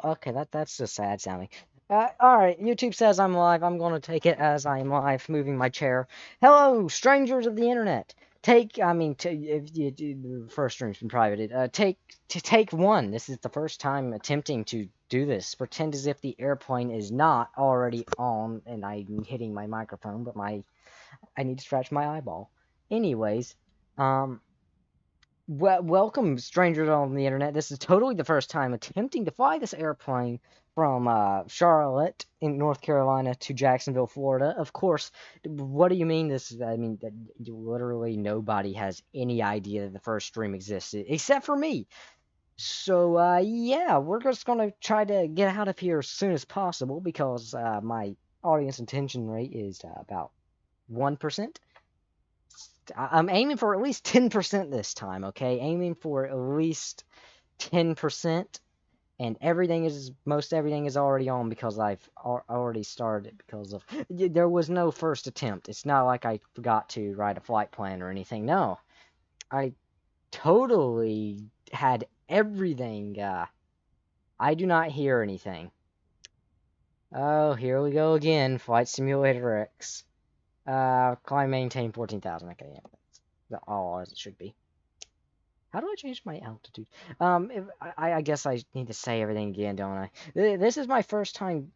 Okay, that's just sad sounding. Alright, YouTube says I'm live. I'm gonna take it as I'm live, moving my chair. Hello, strangers of the internet. If you do the first stream's been privated, take one. This is the first time attempting to do this. Pretend as if the airplane is not already on, and I'm hitting my microphone, but I need to scratch my eyeball. Anyways, um, welcome, strangers on the internet. This is totally the first time attempting to fly this airplane from Charlotte in North Carolina to Jacksonville, Florida. Of course, what do you mean this? I mean, that literally nobody has any idea that the first stream existed except for me. So, yeah, we're just gonna try to get out of here as soon as possible because my audience attention rate is about 1%. I'm aiming for at least 10% this time, okay? Aiming for at least 10%, and most everything is already on because I've already started because of there was no first attempt. It's not like I forgot to write a flight plan or anything. No, I totally had everything. I do not hear anything. Oh, here we go again. Flight Simulator X. Climb maintain 14,000. Okay, yeah, that's all as it should be. How do I change my altitude? I guess I need to say everything again, don't I? This is my first time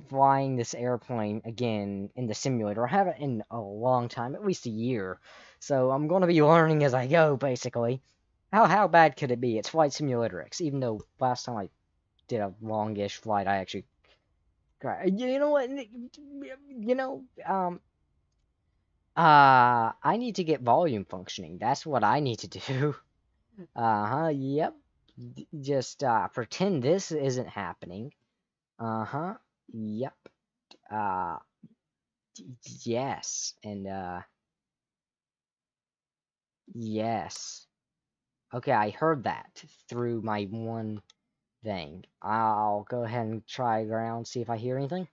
flying this airplane again in the simulator. I haven't in a long time, at least a year. So I'm going to be learning as I go, basically. How bad could it be? It's Flight Simulator X, even though last time I did a longish flight, I actually... You know what? You know, I need to get volume functioning. That's what I need to do. Yep. Just, pretend this isn't happening. Yep. Uh, yes. And, yes. Okay, I heard that through my one thing. I'll go ahead and try ground, see if I hear anything.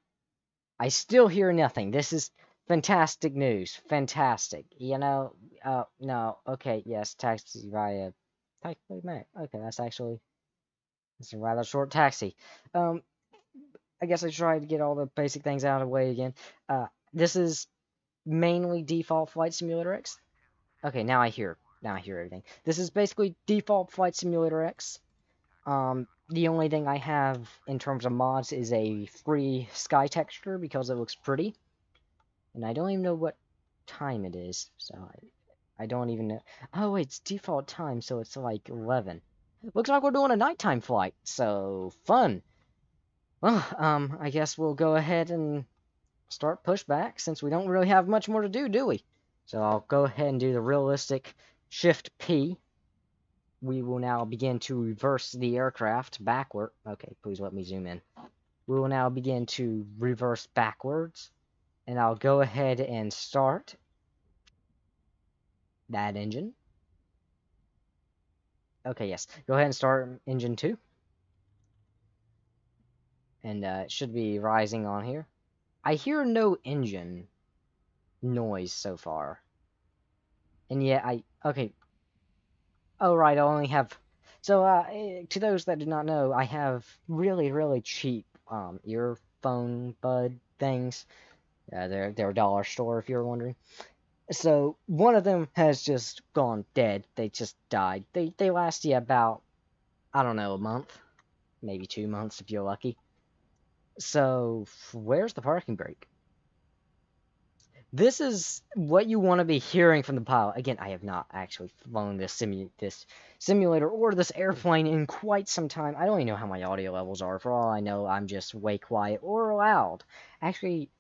I still hear nothing. This is fantastic news. Fantastic. You know, no. Okay, yes, taxi via taxi Mac. Okay, it's a rather short taxi. I guess I tried to get all the basic things out of the way again. This is mainly default Flight Simulator X. Okay, now I hear everything. This is basically default Flight Simulator X. The only thing I have in terms of mods is a free sky texture because it looks pretty. And I don't even know what time it is, so I don't even know. Oh, wait, it's default time, so it's like 11. Looks like we're doing a nighttime flight, so fun. Well, I guess we'll go ahead and start pushback since we don't really have much more to do we? So I'll go ahead and do the realistic Shift P. We will now begin to reverse the aircraft backward. Okay, please let me zoom in. We will now begin to reverse backwards. And I'll go ahead and start that engine. Okay, yes. Go ahead and start engine 2. And it should be rising on here. I hear no engine noise so far. And yet okay. Oh, right, I only have... So, to those that do not know, I have really, really cheap earphone bud things. They're a dollar store, if you're wondering. So, one of them has just gone dead. They just died. They last you about, I don't know, a month. Maybe 2 months if you're lucky. So, where's the parking brake? This is what you want to be hearing from the pilot. Again, I have not actually flown this simulator or this airplane in quite some time. I don't even know how my audio levels are. For all I know, I'm just way quiet or loud. Actually,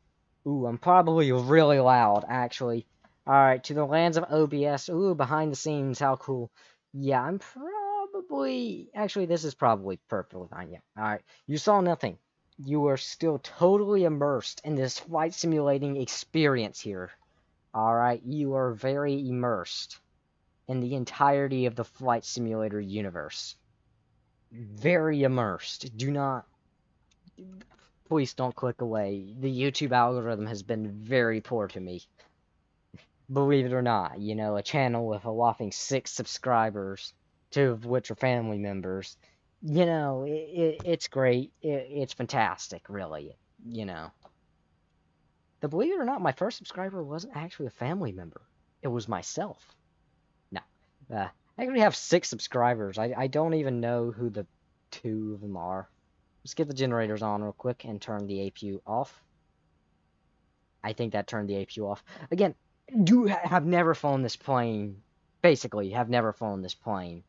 ooh, I'm probably really loud, actually. Alright, to the lands of OBS. Ooh, behind the scenes, how cool. Yeah, I'm probably... Actually, this is probably perfectly fine, yeah. Alright, you saw nothing. You are still totally immersed in this flight simulating experience here. Alright, you are very immersed in the entirety of the flight simulator universe. Very immersed. Do not... Please don't click away. The YouTube algorithm has been very poor to me. Believe it or not, you know, a channel with a whopping 6 subscribers, 2 of which are family members. you know, it's great. It's fantastic, really. You know. But believe it or not, my first subscriber wasn't actually a family member. It was myself. No. I actually have 6 subscribers. I don't even know who the 2 of them are. Let's get the generators on real quick and turn the APU off. I think that turned the APU off. Again, have never flown this plane. Basically, have never flown this plane.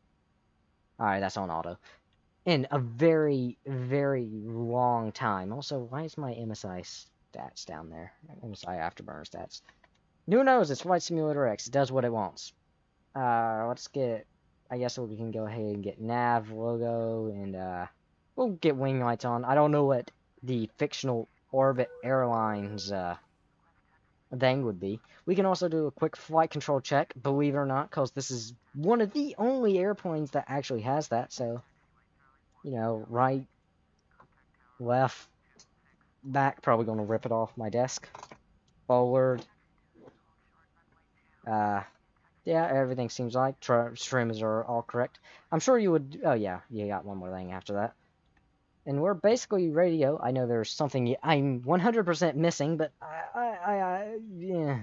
Alright, that's on auto. In a very, very long time. Also, why is my MSI stats down there? MSI Afterburner stats. Who knows? It's Flight Simulator X. It does what it wants. Let's get... I guess we can go ahead and get nav, logo, and, we'll get wing lights on. I don't know what the fictional Orbit Airlines, thing would be. We can also do a quick flight control check, believe it or not, because this is one of the only airplanes that actually has that, so... You know, right, left, back, probably going to rip it off my desk. Forward. Yeah, everything seems like. Trims are all correct. I'm sure you would... Oh, yeah, you got one more thing after that. And we're basically ready to go. I know there's something I'm 100% missing, but yeah.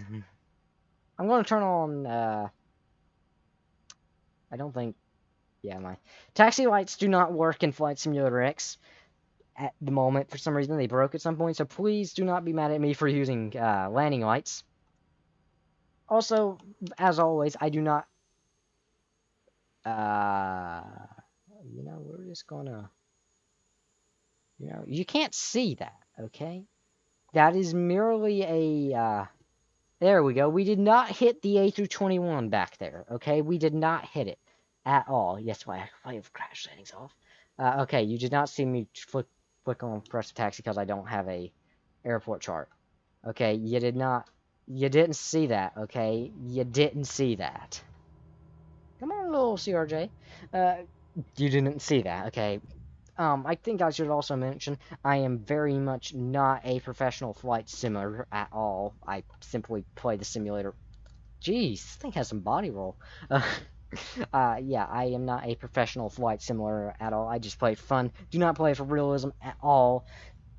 I'm going to turn on, I don't think... Yeah, my taxi lights do not work in Flight Simulator X at the moment. For some reason, they broke at some point, so please do not be mad at me for using landing lights. Also, as always, I do not... you know, we're just gonna... You know, you can't see that, okay? That is merely a, there we go. We did not hit the A321 back there, okay? We did not hit it at all. Yes, why I have crash settings off. Okay, you did not see me click on press taxi because I don't have a airport chart. Okay, you didn't see that, okay? You didn't see that. Come on, little CRJ. You didn't see that, okay? I think I should also mention, I am very much not a professional flight simulator at all. I simply play the simulator. Jeez, this thing has some body roll. Yeah, I am not a professional flight simulator at all. I just play fun. Do not play for realism at all.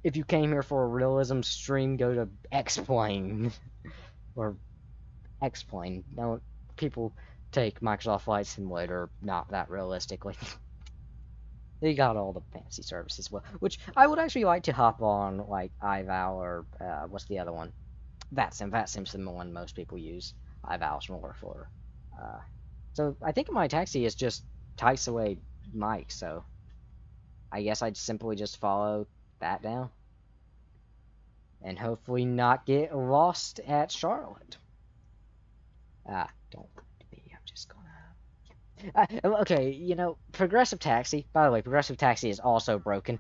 If you came here for a realism stream, go to X-Plane. Or X-Plane. No, people take Microsoft Flight Simulator not that realistically. They got all the fancy services, well, which I would actually like to hop on, like iVal or what's the other one? VATSIM. VATSIM's the one most people use. iVal's more for. So I think my taxi is just Taxiway Mike, so I guess I'd simply just follow that down. And hopefully not get lost at Charlotte. Don't be, I'm just gonna... okay, you know, Progressive Taxi, by the way, Progressive Taxi is also broken.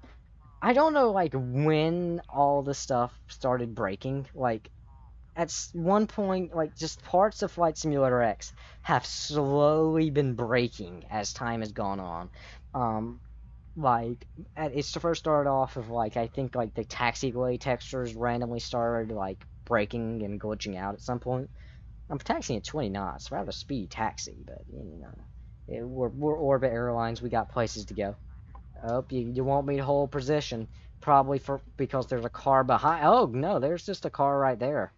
I don't know, like, when all the stuff started breaking. Like, at one point, like, just parts of Flight Simulator X have slowly been breaking as time has gone on. Like, it's first started off of, like, I think, like, the taxiway textures randomly started, like, breaking and glitching out at some point. I'm taxiing at 20 knots, rather speedy taxi, but, you know, we're Orbit Airlines, we got places to go. Oh, you want me to hold position, probably because there's a car behind. Oh, no, there's just a car right there.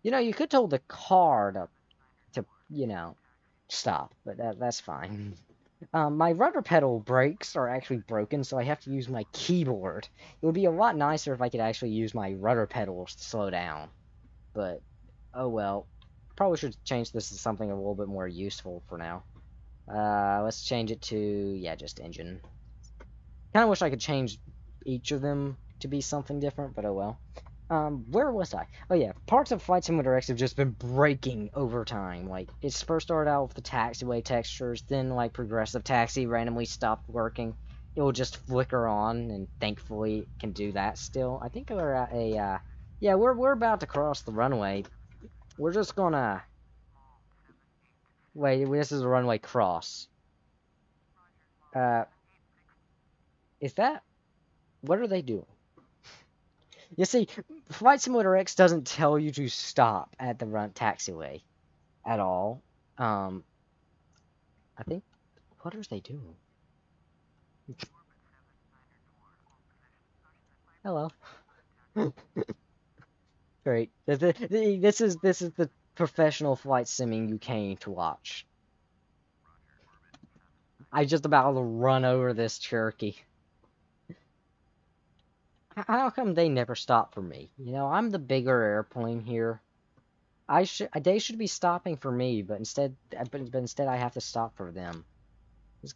You know, you could tell the car to you know, stop, but that's fine. My rudder pedal brakes are actually broken, so I have to use my keyboard. It would be a lot nicer if I could actually use my rudder pedals to slow down. But, oh well. Probably should change this to something a little bit more useful for now. Let's change it to, yeah, just engine. Kind of wish I could change each of them to be something different, but oh well. Where was I? Oh yeah, parts of Flight Simulator X have just been breaking over time. Like, it's first started out with the taxiway textures, then, like, Progressive Taxi randomly stopped working. It will just flicker on, and thankfully it can do that still. I think we're at a, yeah, we're about to cross the runway. We're just gonna... Wait, this is a runway cross. Is that... What are they doing? You see, Flight Simulator X doesn't tell you to stop at the taxiway at all. I think... What are they doing? Hello. Great. This is the professional flight simming you came to watch. I just about to run over this Cherokee. How come they never stop for me? You know, I'm the bigger airplane here. They should be stopping for me, but instead I have to stop for them.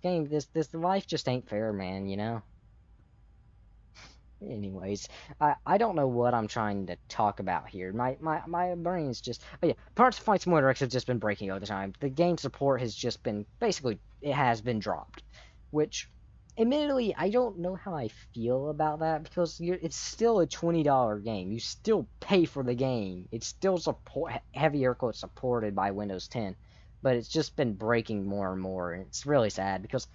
This life just ain't fair, man, you know? Anyways, I don't know what I'm trying to talk about here. My brain's just... Oh yeah, parts of Flight Simulator X have just been breaking all the time. The game support has just been... Basically, it has been dropped. Which, admittedly, I don't know how I feel about that, because it's still a $20 game. You still pay for the game. It's still heavy air quotes supported by Windows 10. But it's just been breaking more and more, and it's really sad, because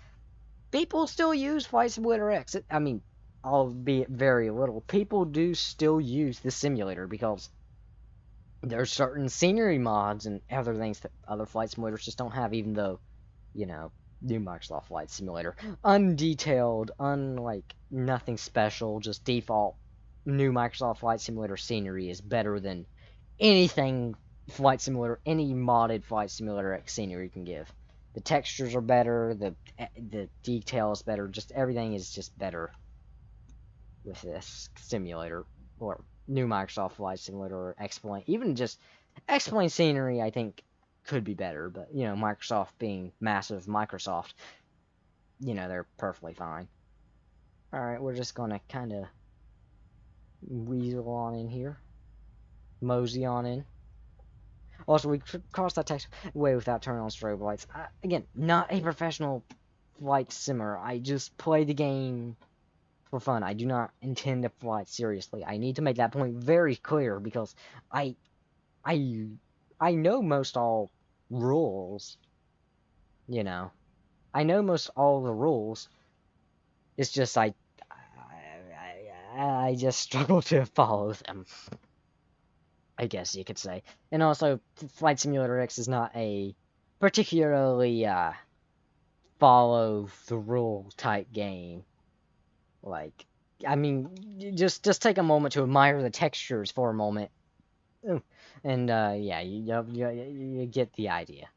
people still use Flight Simulator X. I mean, albeit very little, people do still use the simulator because there's certain scenery mods and other things that other flight simulators just don't have, even though, you know, new Microsoft Flight Simulator, undetailed, nothing special, just default new Microsoft Flight Simulator scenery is better than anything Flight Simulator, any modded Flight Simulator X scenery can give. The textures are better, the detail is better, just everything is just better with this simulator, or new Microsoft Flight Simulator, or X-Plane. Even just X-Plane scenery, I think, could be better, but, you know, Microsoft being massive Microsoft, you know, they're perfectly fine. Alright, we're just gonna kind of weasel on in here. Mosey on in. Also, we crossed that taxiway without turning on strobe lights. Again, not a professional flight simmer. I just play the game for fun. I do not intend to fly seriously. I need to make that point very clear, because I know most all rules. You know, I know most all the rules. It's just I just struggle to follow them, I guess you could say. And also, Flight Simulator X is not a particularly follow the rule type game. Like, I mean, just take a moment to admire the textures for a moment, and yeah, you get the idea.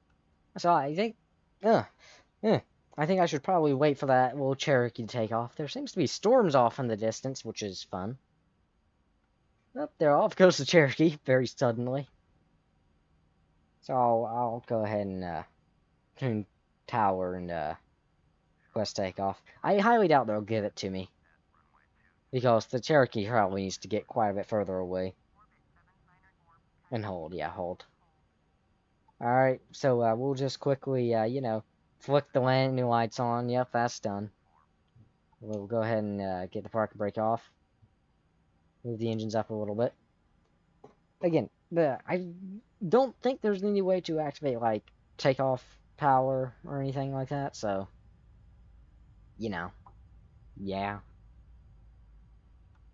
So I think, I think I should probably wait for that little Cherokee to take off. There seems to be storms off in the distance, which is fun. Oh, there off goes the Cherokee very suddenly. So I'll go ahead and tune tower and quest takeoff. I highly doubt they'll give it to me, because the Cherokee probably needs to get quite a bit further away. And hold, yeah, hold. Alright, so we'll just quickly, you know, flick the landing lights on. Yep, that's done. We'll go ahead and get the parking brake off. Move the engines up a little bit. Again, I don't think there's any way to activate, like, takeoff power or anything like that, so, you know, yeah.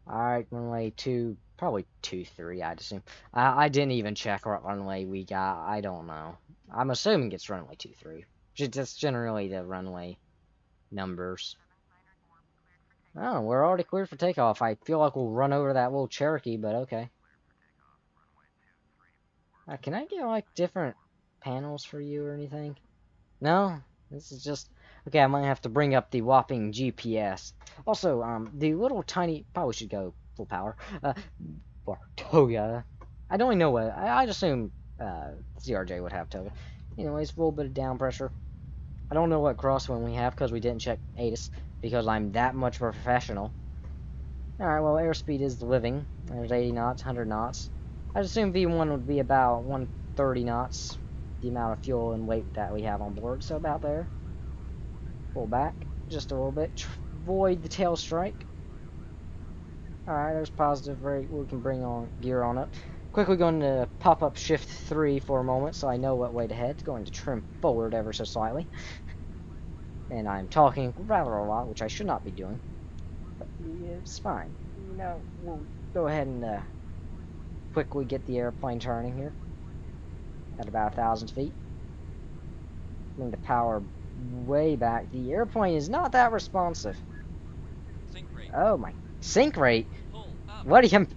Alright, runway 2, probably 23, I'd assume. I didn't even check what runway we got, I don't know. I'm assuming it's runway 23. That's generally the runway numbers. Oh, we're already cleared for takeoff. I feel like we'll run over that little Cherokee, but okay. Can I get, like, different panels for you or anything? No? This is just... Okay, I might have to bring up the whopping GPS. Also, the little tiny... Probably should go full power. Or Toga. I don't even know what... I'd assume, CRJ would have Toga. Anyways, a little bit of down pressure. I don't know what crosswind we have, because we didn't check ATIS, because I'm that much of a professional. Alright, well, airspeed is living. There's 80 knots, 100 knots. I'd assume V1 would be about 130 knots, the amount of fuel and weight that we have on board, so about there. Pull back just a little bit, avoid the tail strike. Alright, there's positive rate. We can bring on gear on up. Quickly going to pop up shift 3 for a moment so I know what way to head. Going to trim forward ever so slightly. And I'm talking rather a lot, which I should not be doing. But it's fine. You know, we'll go ahead and quickly get the airplane turning here. At about 1,000 feet. Bring the power way back. The airplane is not that responsive. Sink rate. Oh my, sink rate. Pull up. What do you?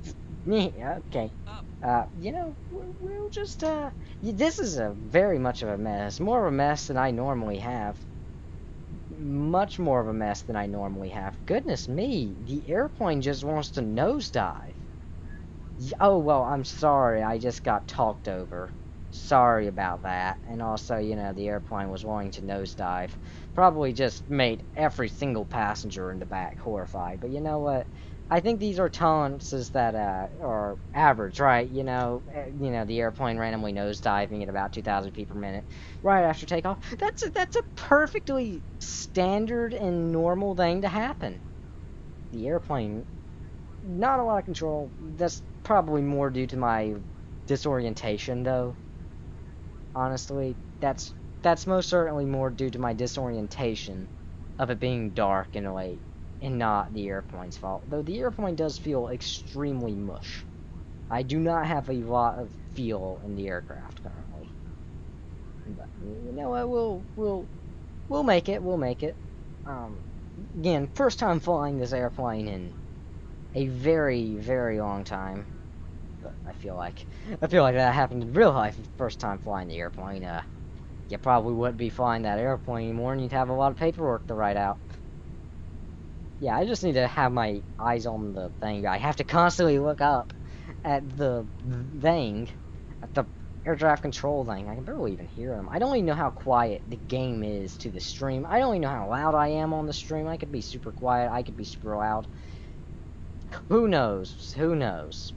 Me? Okay. Pull up. You know, we'll just this is a very much of a mess. More of a mess than I normally have. Much more of a mess than I normally have. Goodness me, the airplane just wants to nosedive. Oh, well, I'm sorry, I just got talked over. Sorry about that. And also, you know, the airplane was wanting to nosedive. Probably just made every single passenger in the back horrified. But you know what? I think these are tolerances that are average, right? You know, the airplane randomly nosediving at about 2,000 feet per minute right after takeoff. That's a perfectly standard and normal thing to happen. The airplane, not a lot of control. That's probably more due to my disorientation, though. Honestly, that's most certainly more due to my disorientation of it being dark and late, and not the airplane's fault. Though the airplane does feel extremely mush. I do not have a lot of feel in the aircraft currently. But you know what? We'll make it. We'll make it. Um, Again, first time flying this airplane in a very, very long time. But I feel like that happened in real life. First time flying the airplane. You probably wouldn't be flying that airplane anymore, and you'd have a lot of paperwork to write out. Yeah, I just need to have my eyes on the thing. I have to constantly look up at the thing, at the air traffic control thing. I can barely even hear them. I don't even know how quiet the game is to the stream. I don't even know how loud I am on the stream. I could be super quiet. I could be super loud. Who knows? Who knows?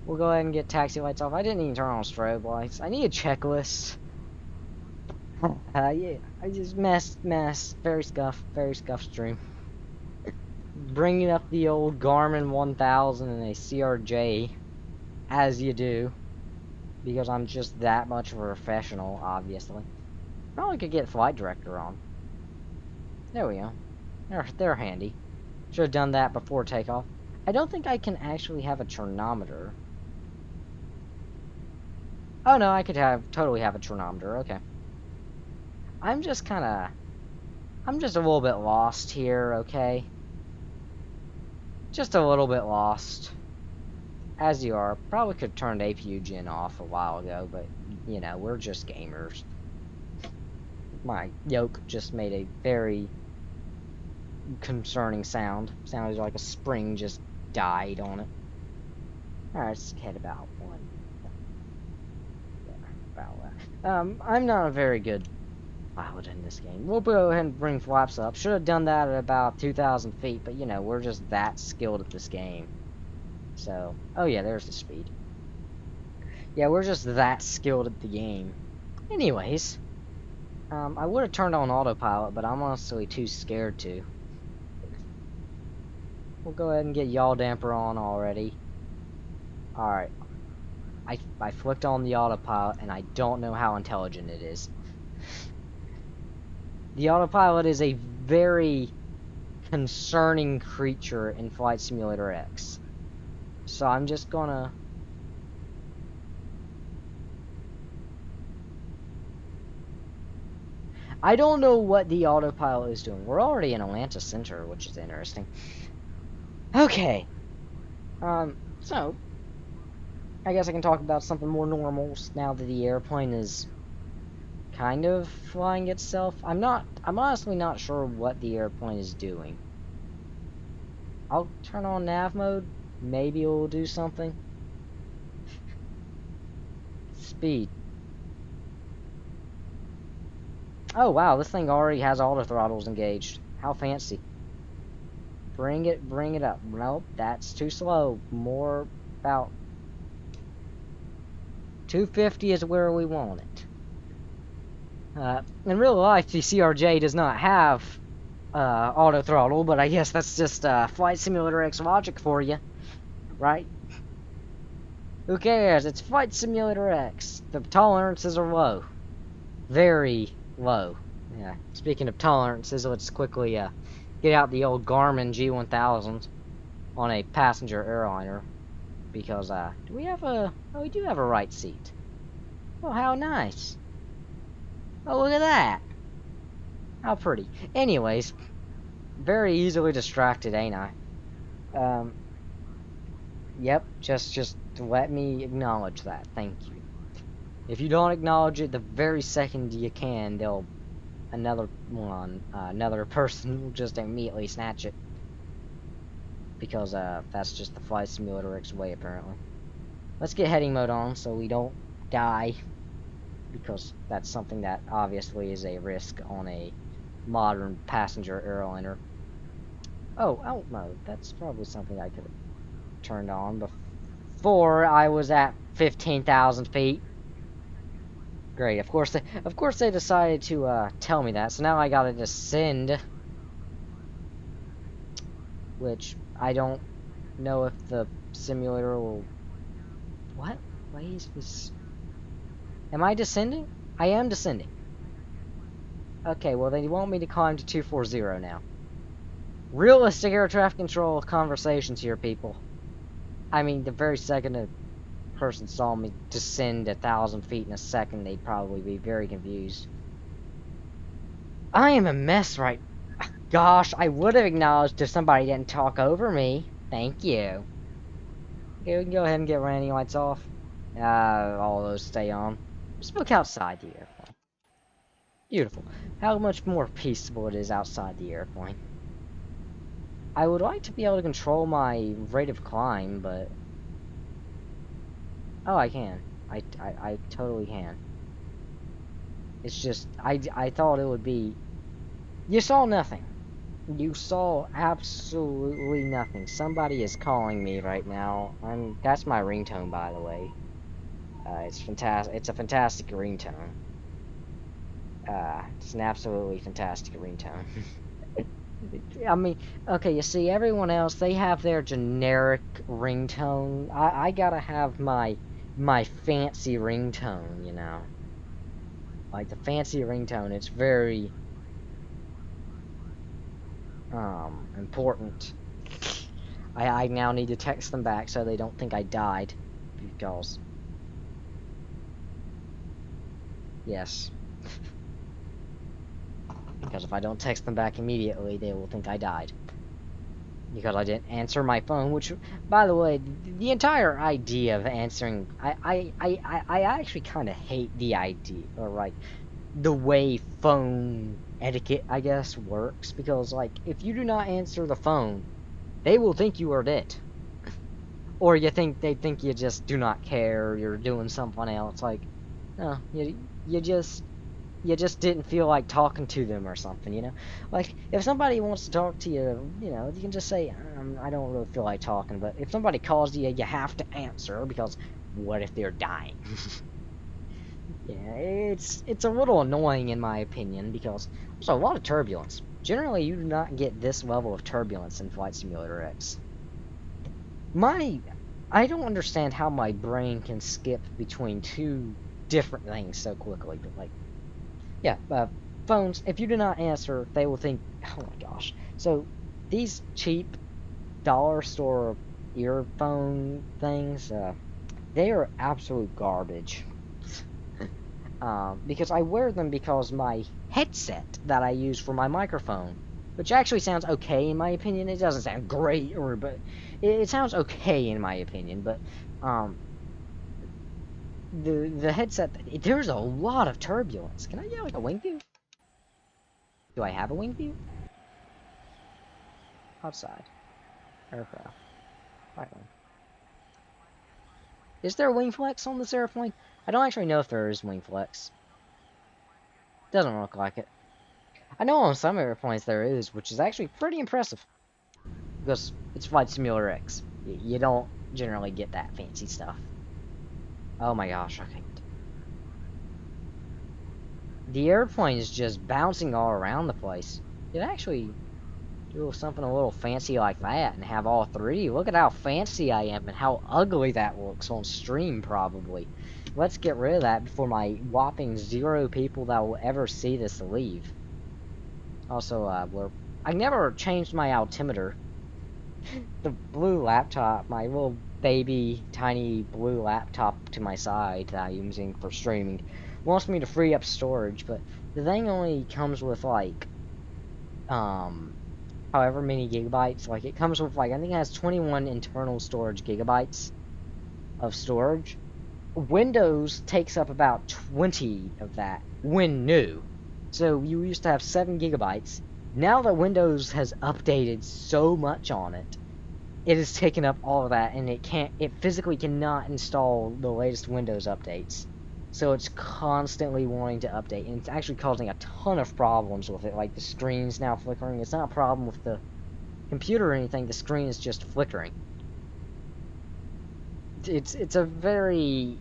We'll go ahead and get taxi lights off. I didn't even turn on strobe lights. I need a checklist. Yeah, I just mess, very scuffed stream. Bringing up the old Garmin 1000 and a CRJ, as you do, because I'm just that much of a professional, obviously. Probably could get flight director on. There we go. They're handy. Should have done that before takeoff. I don't think I can actually have a chronometer. Oh no, I could totally have a chronometer. Okay. I'm just a little bit lost here, okay? Just a little bit lost. As you are. Probably could have turned APU gen off a while ago, but, you know, we're just gamers. My yoke just made a very concerning sound. Sounded like a spring just died on it. Alright, let's head about one. Yeah, about that. I'm not a very good pilot in this game. We'll go ahead and bring flaps up. Should have done that at about 2,000 feet, but you know, we're just that skilled at this game. So, oh yeah, there's the speed. Yeah, we're just that skilled at the game. Anyways, I would have turned on autopilot, but I'm honestly too scared to. We'll go ahead and get yaw damper on already. Alright. I flicked on the autopilot, and I don't know how intelligent it is. The autopilot is a very concerning creature in Flight Simulator X. So I'm just gonna... I don't know what the autopilot is doing. We're already in Atlanta Center, which is interesting. Okay. So... I guess I can talk about something more normal now that the airplane is kind of flying itself. I'm honestly not sure what the airplane is doing. I'll turn on nav mode. Maybe it will do something. Speed. Oh wow, this thing already has auto throttles engaged. How fancy. Bring it up. Nope, that's too slow. More about 250 is where we want it. In real life, the CRJ does not have auto throttle, but I guess that's just Flight Simulator X logic for you, right? Who cares? It's Flight Simulator X. The tolerances are low, very low. Yeah. Speaking of tolerances, let's quickly get out the old Garmin G1000 on a passenger airliner. Because, do we have a... Oh, we do have a right seat. Oh, how nice. Oh, look at that. How pretty. Anyways, very easily distracted, ain't I? Um, yep, just let me acknowledge that. Thank you. If you don't acknowledge it the very second you can, another person will just immediately snatch it. Because, that's just the Flight Simulator X way, apparently. Let's get heading mode on so we don't die. Because that's something that obviously is a risk on a modern passenger airliner. Oh, out mode. That's probably something I could have turned on before I was at 15,000 feet. Great. Of course they decided to tell me that. So now I gotta descend, which I don't know if the simulator will. What way is this? Am I descending? I am descending. Okay, well they want me to climb to 240 now. Realistic air traffic control conversations here, people. I mean, the very second a person saw me descend 1,000 feet in a second, they'd probably be very confused. I am a mess right. Gosh, I would have acknowledged if somebody didn't talk over me. Thank you. Okay, we can go ahead and get landing lights off. All those stay on. Just look outside the airplane. Beautiful. How much more peaceful it is outside the airplane. I would like to be able to control my rate of climb, but... Oh, I can. I totally can. It's just, I thought it would be... You saw nothing. You saw absolutely nothing. Somebody is calling me right now. That's my ringtone, by the way. It's fantastic. It's a fantastic ringtone. It's an absolutely fantastic ringtone. I mean, okay, you see, everyone else, they have their generic ringtone. I gotta have my fancy ringtone, you know. Like, the fancy ringtone, it's very, important. I now need to text them back so they don't think I died. Because... Yes. Because if I don't text them back immediately, they will think I died. Because I didn't answer my phone, which, by the way, the entire idea of answering... I actually kind of hate the idea, or, like, the way phone etiquette, I guess, works. Because, like, if you do not answer the phone, they will think you are dead. Or they think you just do not care, or you're doing something else. Like, no, you just didn't feel like talking to them or something, you know? Like, if somebody wants to talk to you, you know, you can just say, I don't really feel like talking, but if somebody calls you, you have to answer, because what if they're dying? Yeah, it's a little annoying in my opinion, because there's a lot of turbulence. Generally, you do not get this level of turbulence in Flight Simulator X. I don't understand how my brain can skip between two different things so quickly, but, like, yeah, phones, if you do not answer, they will think, oh my gosh. So, these cheap dollar store earphone things, they are absolute garbage. Because I wear them because my headset that I use for my microphone, which actually sounds okay in my opinion, it doesn't sound great, but it sounds okay in my opinion, but, the headset, there's a lot of turbulence. Can I get, like, a wing view? Do I have a wing view? Outside. Aircraft. Right one. Is there wing flex on this airplane? I don't actually know if there is wing flex. Doesn't look like it. I know on some airplanes there is, which is actually pretty impressive. Because it's Flight Simulator X. You don't generally get that fancy stuff. Oh my gosh, okay. The airplane is just bouncing all around the place. It actually do something a little fancy like that and have all three. Look at how fancy I am and how ugly that looks on stream, probably. Let's get rid of that before my whopping 0 people that will ever see this leave. Also, I never changed my altimeter. The blue laptop, my little baby, tiny blue laptop to my side that I'm using for streaming, wants me to free up storage, but the thing only comes with, like, um, however many gigabytes. Like it comes with like I think it has 21 internal storage gigabytes of storage. Windows takes up about 20 of that when new. So you used to have 7 gigabytes. Now that Windows has updated so much on it, it has taken up all of that, and it physically cannot install the latest Windows updates. So it's constantly wanting to update, and it's actually causing a ton of problems with it. Like the screen's now flickering. It's not a problem with the computer or anything. The screen is just flickering. It's a very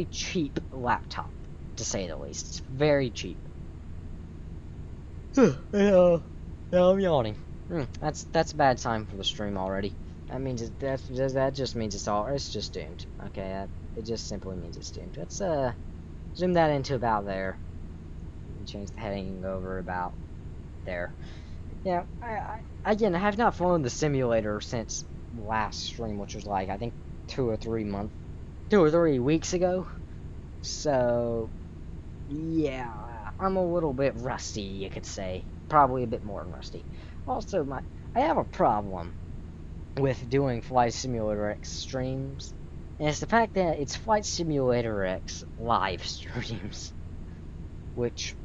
cheap laptop, to say the least. It's very cheap. Yeah, I'm yawning. That's a bad sign for the stream already. That means that just means it's just doomed. Okay, it just simply means it's doomed. Let's zoom that into about there. And change the heading over about there. Yeah, again I have not flown the simulator since last stream, which was like I think 2 or 3 weeks ago. So yeah, I'm a little bit rusty, you could say. Probably a bit more than rusty. Also, I have a problem with doing Flight Simulator X streams, and it's the fact that it's Flight Simulator X live streams, which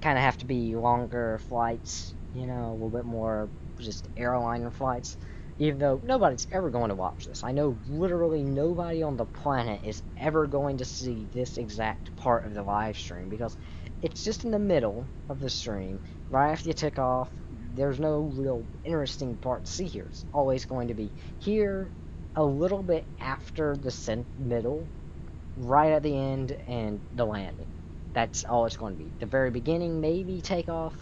kind of have to be longer flights, a little bit more just airliner flights. Even though nobody's ever going to watch this. I know literally nobody on the planet is ever going to see this exact part of the live stream because it's just in the middle of the stream, right after you take off. There's no real interesting part to see here. It's always going to be here, a little bit after the middle, right at the end, and the landing. That's all it's going to be. The very beginning, maybe takeoff,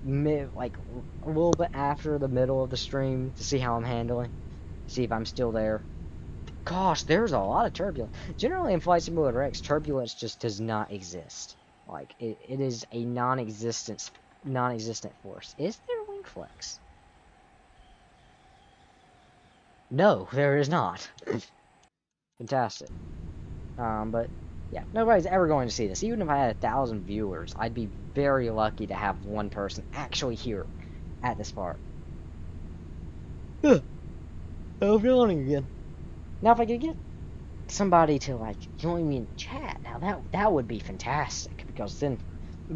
like a little bit after the middle of the stream to see how I'm handling, see if I'm still there. Gosh, there's a lot of turbulence. Generally in Flight Simulator X, turbulence just does not exist. Like it is a non-existent force. Is there wing flex? No, there is not. Fantastic. But yeah, nobody's ever going to see this. Even if I had 1,000 viewers, I'd be very lucky to have one person actually here at this part. I'm yawning again. Now, if I could get somebody to like join me in chat, now that would be fantastic because then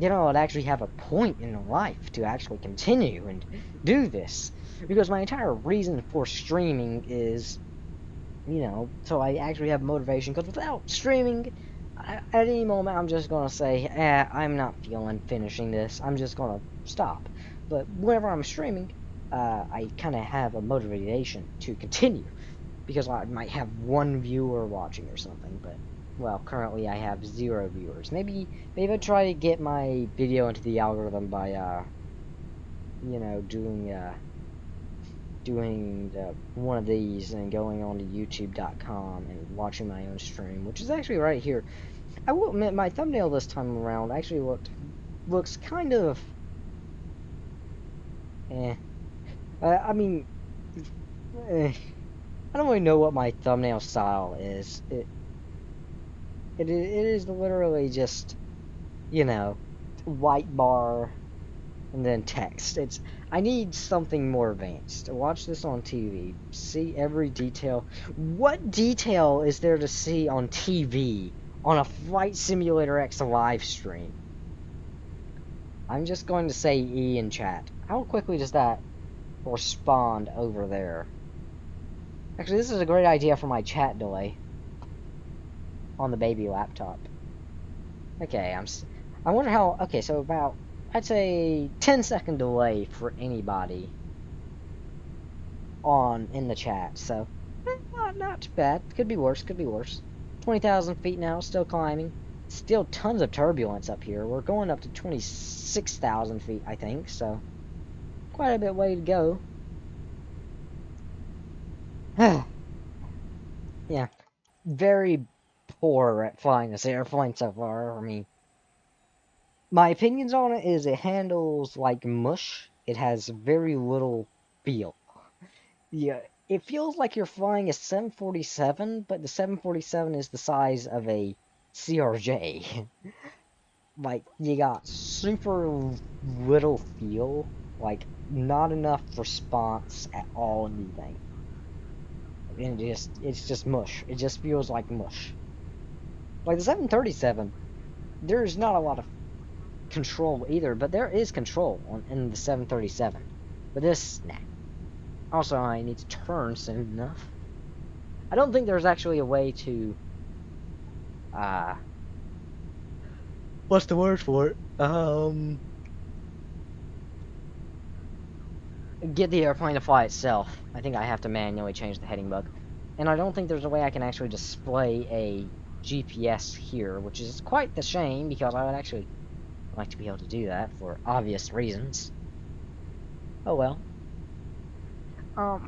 I'd actually have a point in life to actually continue and do this. Because my entire reason for streaming is, so I actually have motivation. Because without streaming, at any moment I'm just gonna say, I'm not feeling finishing this. I'm just gonna stop. But whenever I'm streaming, I kind of have a motivation to continue because I might have one viewer watching or something. But well, currently I have 0 viewers. Maybe I'll try to get my video into the algorithm by doing one of these and going on to youtube.com and watching my own stream, which is actually right here. I will admit my thumbnail this time around actually looks kind of I mean, I don't really know what my thumbnail style is. It is literally just, white bar and then text. I need something more advanced. To watch this on TV, see every detail. What detail is there to see on TV on a Flight Simulator X live stream? I'm just going to say E in chat. How quickly does that respond over there? Actually, this is a great idea for my chat delay on the baby laptop. Okay, I wonder how. Okay, so about I'd say 10-second delay for anybody in the chat. So not too bad. Could be worse. Could be worse. 20,000 feet now, still climbing. Still tons of turbulence up here. We're going up to 26,000 feet, I think. So quite a bit way to go. Yeah, very poor at flying this airplane so far. I mean, my opinions on it is it handles like mush. It has very little feel. Yeah, it feels like you're flying a 747, but the 747 is the size of a CRJ. like, you got super little feel, like, not enough response at all in the thing. And it's just mush. It just feels like mush. Like the 737, there's not a lot of control either, but there is control in the 737. But this, nah. Also, I need to turn soon enough. I don't think there's actually a way to, uh, what's the word for it? Get the airplane to fly itself. I think I have to manually change the heading bug. And I don't think there's a way I can actually display a GPS here, which is quite the shame because I would actually like to be able to do that for obvious reasons. Oh well.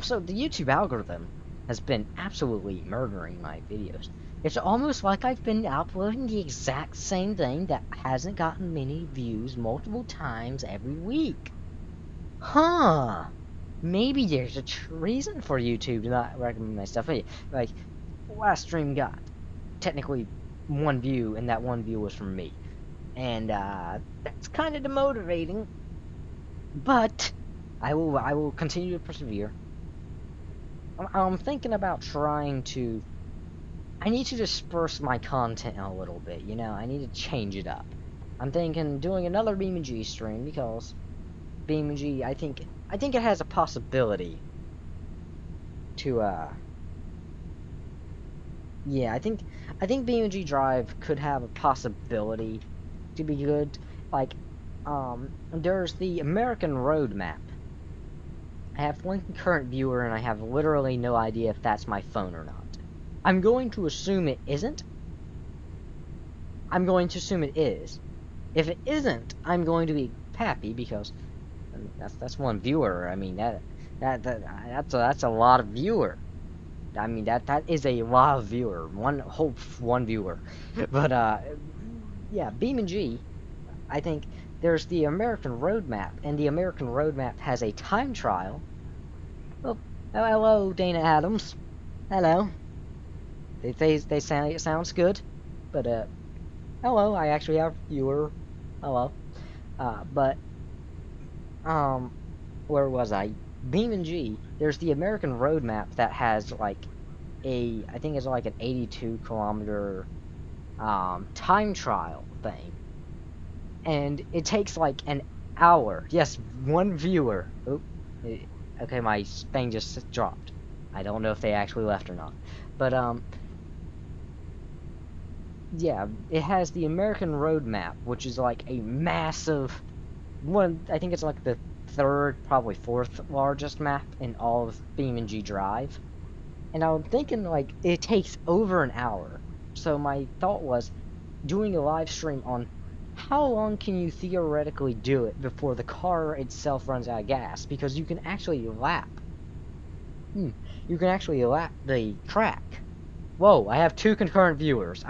So the YouTube algorithm has been absolutely murdering my videos. It's almost like I've been uploading the exact same thing that hasn't gotten many views multiple times every week. Huh. Maybe there's a reason for YouTube to not recommend my stuff. Like, last stream got technically one view, and that one view was from me. And, that's kind of demotivating. But, I will continue to persevere. I'm thinking about trying to... I need to disperse my content a little bit, you know? I need to change it up. I'm thinking doing another BeamNG stream, because BeamNG, I think it has a possibility to, yeah, I think BeamNG Drive could have a possibility to be good. Like, there's the American Roadmap. I have one concurrent viewer, and I have literally no idea if that's my phone or not. I'm going to assume it isn't. I'm going to assume it is. If it isn't, I'm going to be happy because I mean, that's one viewer. I mean that's a lot of viewer. I mean that is a lot of viewer. One viewer. But yeah, BeamNG. I think there's the American Roadmap, and the American Roadmap has a time trial. Oh, hello, Dana Adams. Hello. They sound it sounds good, but hello. I actually have a viewer. Hello. But where was I? BeamNG. There's the American Roadmap that has like I think it's like an 82-kilometer time trial thing. And it takes like an hour. Yes, one viewer. Oop. Okay, my thing just dropped. I don't know if they actually left or not. But, yeah, it has the American Roadmap, which is like a massive one. I think it's like the third, probably fourth largest map in all of BeamNG Drive. And I'm thinking, like, it takes over an hour. So my thought was doing a live stream on how long can you theoretically do it before the car itself runs out of gas? Because you can actually lap. You can actually lap the track. Whoa, I have 2 concurrent viewers.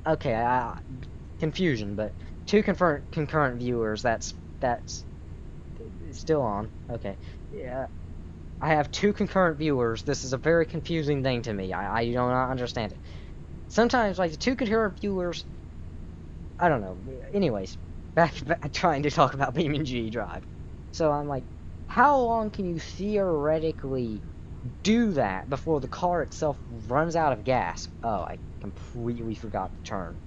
Okay, confusion, but 2 concurrent viewers, that's still on. Okay. Yeah. I have 2 concurrent viewers. This is a very confusing thing to me. I do not understand it. Sometimes, like, the 2 concurrent viewers, I don't know. Anyways, back trying to talk about BeamNG Drive. So I'm like, how long can you theoretically do that before the car itself runs out of gas? Oh, I completely forgot the term.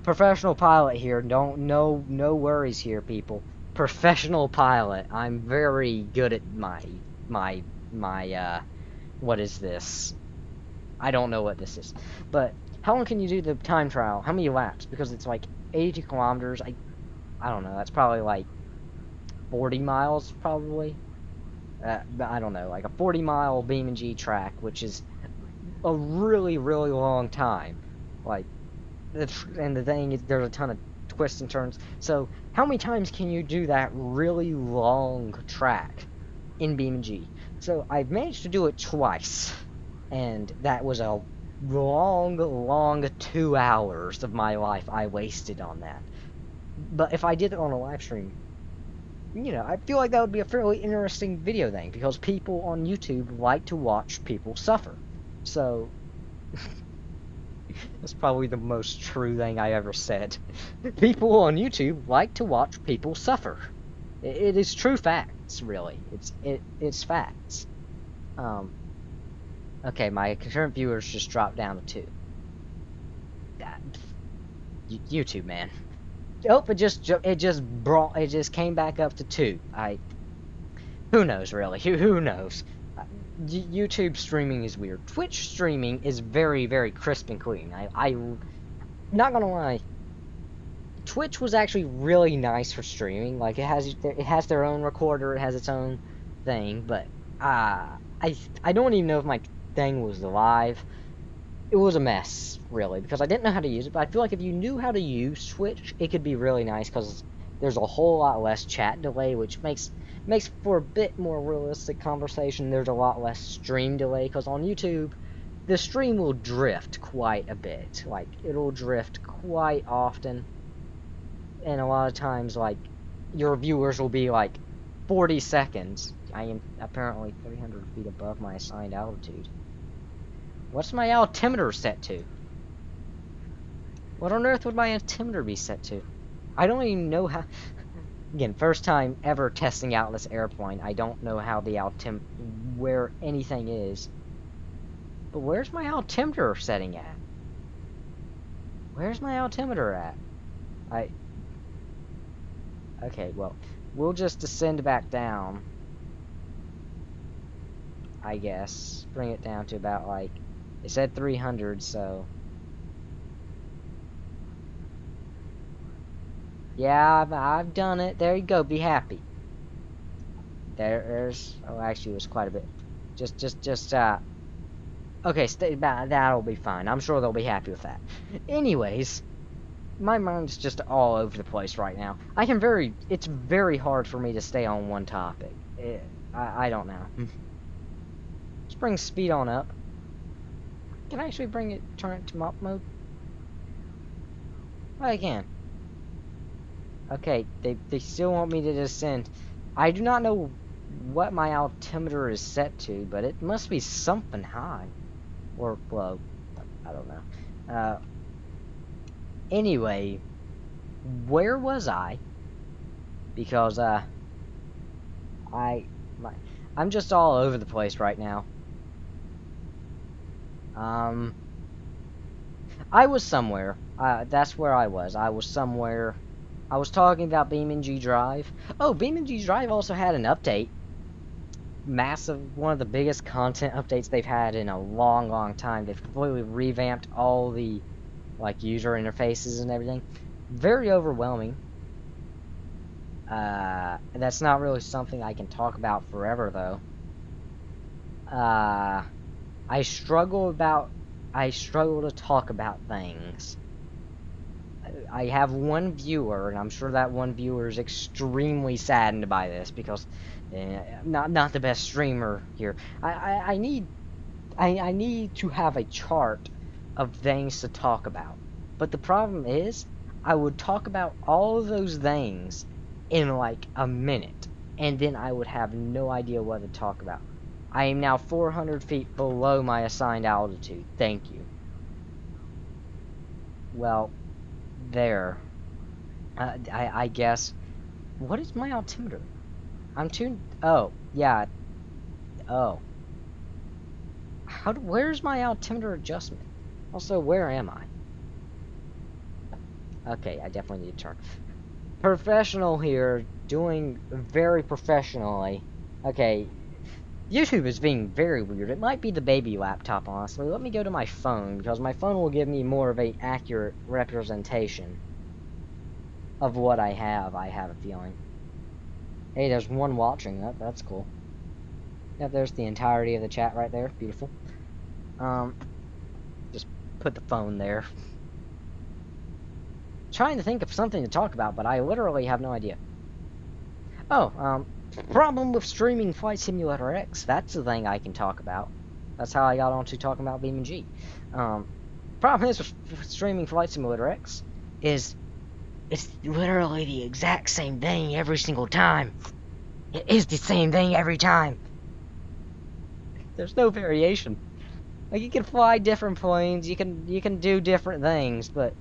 Professional pilot here. No worries here, people. Professional pilot. I'm very good at my what is this? I don't know what this is. But how long can you do the time trial? How many laps? Because it's like 82 kilometers. I don't know. That's probably like 40 miles, probably. I don't know. Like a 40-mile BeamNG track, which is a really, really long time. Like, and the thing is, there's a ton of twists and turns. So, how many times can you do that really long track in BeamNG? So, I've managed to do it twice. And that was a long 2 hours of my life I wasted on that. But if I did it on a live stream, you know, I feel like that would be a fairly interesting video thing, because people on YouTube like to watch people suffer. So, That's probably the most true thing I ever said. People on YouTube like to watch people suffer. It is true facts, really. It's facts. Okay, my current viewers just dropped down to 2. That, YouTube, man. Oh, it just came back up to 2. Who knows, really? Who knows? YouTube streaming is weird. Twitch streaming is very, very crisp and clean. Not gonna lie. Twitch was actually really nice for streaming. Like, it has their own recorder, it has its own thing, but I don't even know if my thing was live. It was a mess, really, because I didn't know how to use it, but I feel like if you knew how to use Twitch, it could be really nice, because there's a whole lot less chat delay, which makes for a bit more realistic conversation. There's a lot less stream delay, because on YouTube, the stream will drift quite a bit. Like, it'll drift quite often, and a lot of times, like, your viewers will be, like, 40 seconds. I am apparently 300 feet above my assigned altitude. What's my altimeter set to? What on earth would my altimeter be set to? I don't even know how... Again, first time ever testing out this airplane. I don't know how the where anything is. But where's my altimeter setting at? Where's my altimeter at? Okay, well, we'll just descend back down. I guess. Bring it down to about, like... It said 300, so... Yeah, I've done it. There you go. Be happy. There's... Oh, actually, it was quite a bit. Okay, that'll be fine. I'm sure they'll be happy with that. Anyways, my mind's just all over the place right now. It's very hard for me to stay on one topic. I don't know. Let's bring speed on up. Can I actually turn it to mop mode? Oh, I can. Okay, they still want me to descend. I do not know what my altimeter is set to, but it must be something high. Or low. I don't know. Anyway, where was I? Because, I'm just all over the place right now. I was somewhere. That's where I was. I was somewhere. I was talking about BeamNG Drive. Oh, BeamNG Drive also had an update. Massive, one of the biggest content updates they've had in a long, long time. They've completely revamped all the, like, user interfaces and everything. Very overwhelming. That's not really something I can talk about forever, though. I struggle to talk about things. I have one viewer, and I'm sure that one viewer is extremely saddened by this, because not the best streamer here. I need to have a chart of things to talk about. But the problem is, I would talk about all of those things in like a minute, and then I would have no idea what to talk about. I am now 400 feet below my assigned altitude. Thank you. Well, there. I guess. What is my altimeter? I'm tuned. Oh, yeah. Oh. Where's my altimeter adjustment? Also, where am I? Okay, I definitely need to turn. Professional here, doing very professionally. Okay. YouTube is being very weird. It might be the baby laptop, honestly. Let me go to my phone, because my phone will give me more of an accurate representation of what I have a feeling. Hey, there's one watching. That's cool. Yep, there's the entirety of the chat right there. Beautiful. Just put the phone there. Trying to think of something to talk about, but I literally have no idea. Oh, problem with streaming Flight Simulator X. That's the thing I can talk about. That's how I got onto talking about BeamNG. Problem is with streaming Flight Simulator X is it's literally the exact same thing every single time. It is the same thing every time. There's no variation. Like you can fly different planes, you can do different things, but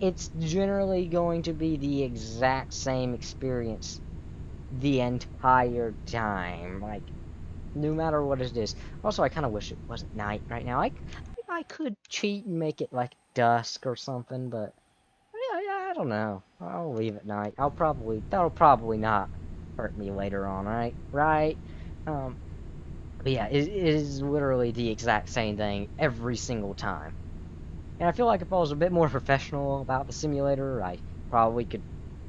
it's generally going to be the exact same experience the entire time. Like no matter what it is. Also, I kind of wish it wasn't night right now. I could cheat and make it like dusk or something, but I don't know. I'll leave it night. That'll probably not hurt me later on, right? Right? Um, but yeah, it is literally the exact same thing every single time. And I feel like if I was a bit more professional about the simulator, I probably could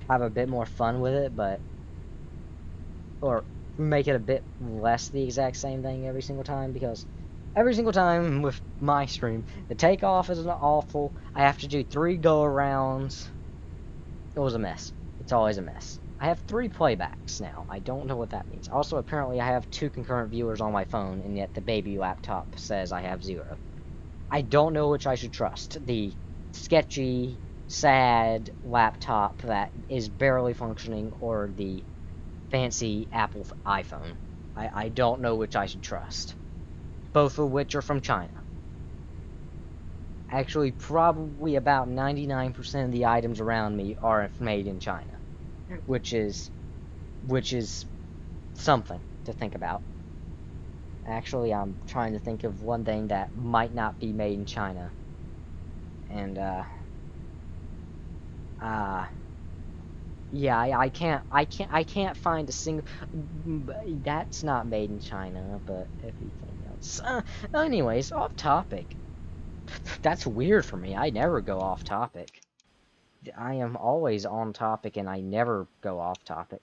have a bit more fun with it, but or make it a bit less the exact same thing every single time because every single time with my stream, the takeoff is awful. I have to do 3 go-arounds. It was a mess. It's always a mess. I have 3 playbacks now. I don't know what that means. Also, apparently, I have 2 concurrent viewers on my phone, and yet the baby laptop says I have 0. I don't know which I should trust. The sketchy, sad laptop that is barely functioning, or the fancy Apple iPhone. I don't know which I should trust. Both of which are from China. Actually, probably about 99% of the items around me are made in China, which is which is something to think about. Actually, I'm trying to think of one thing that might not be made in China, and uh, yeah, I can't find a single. That's not made in China, but everything else. Anyways, off topic. That's weird for me. I never go off topic. I am always on topic and I never go off topic.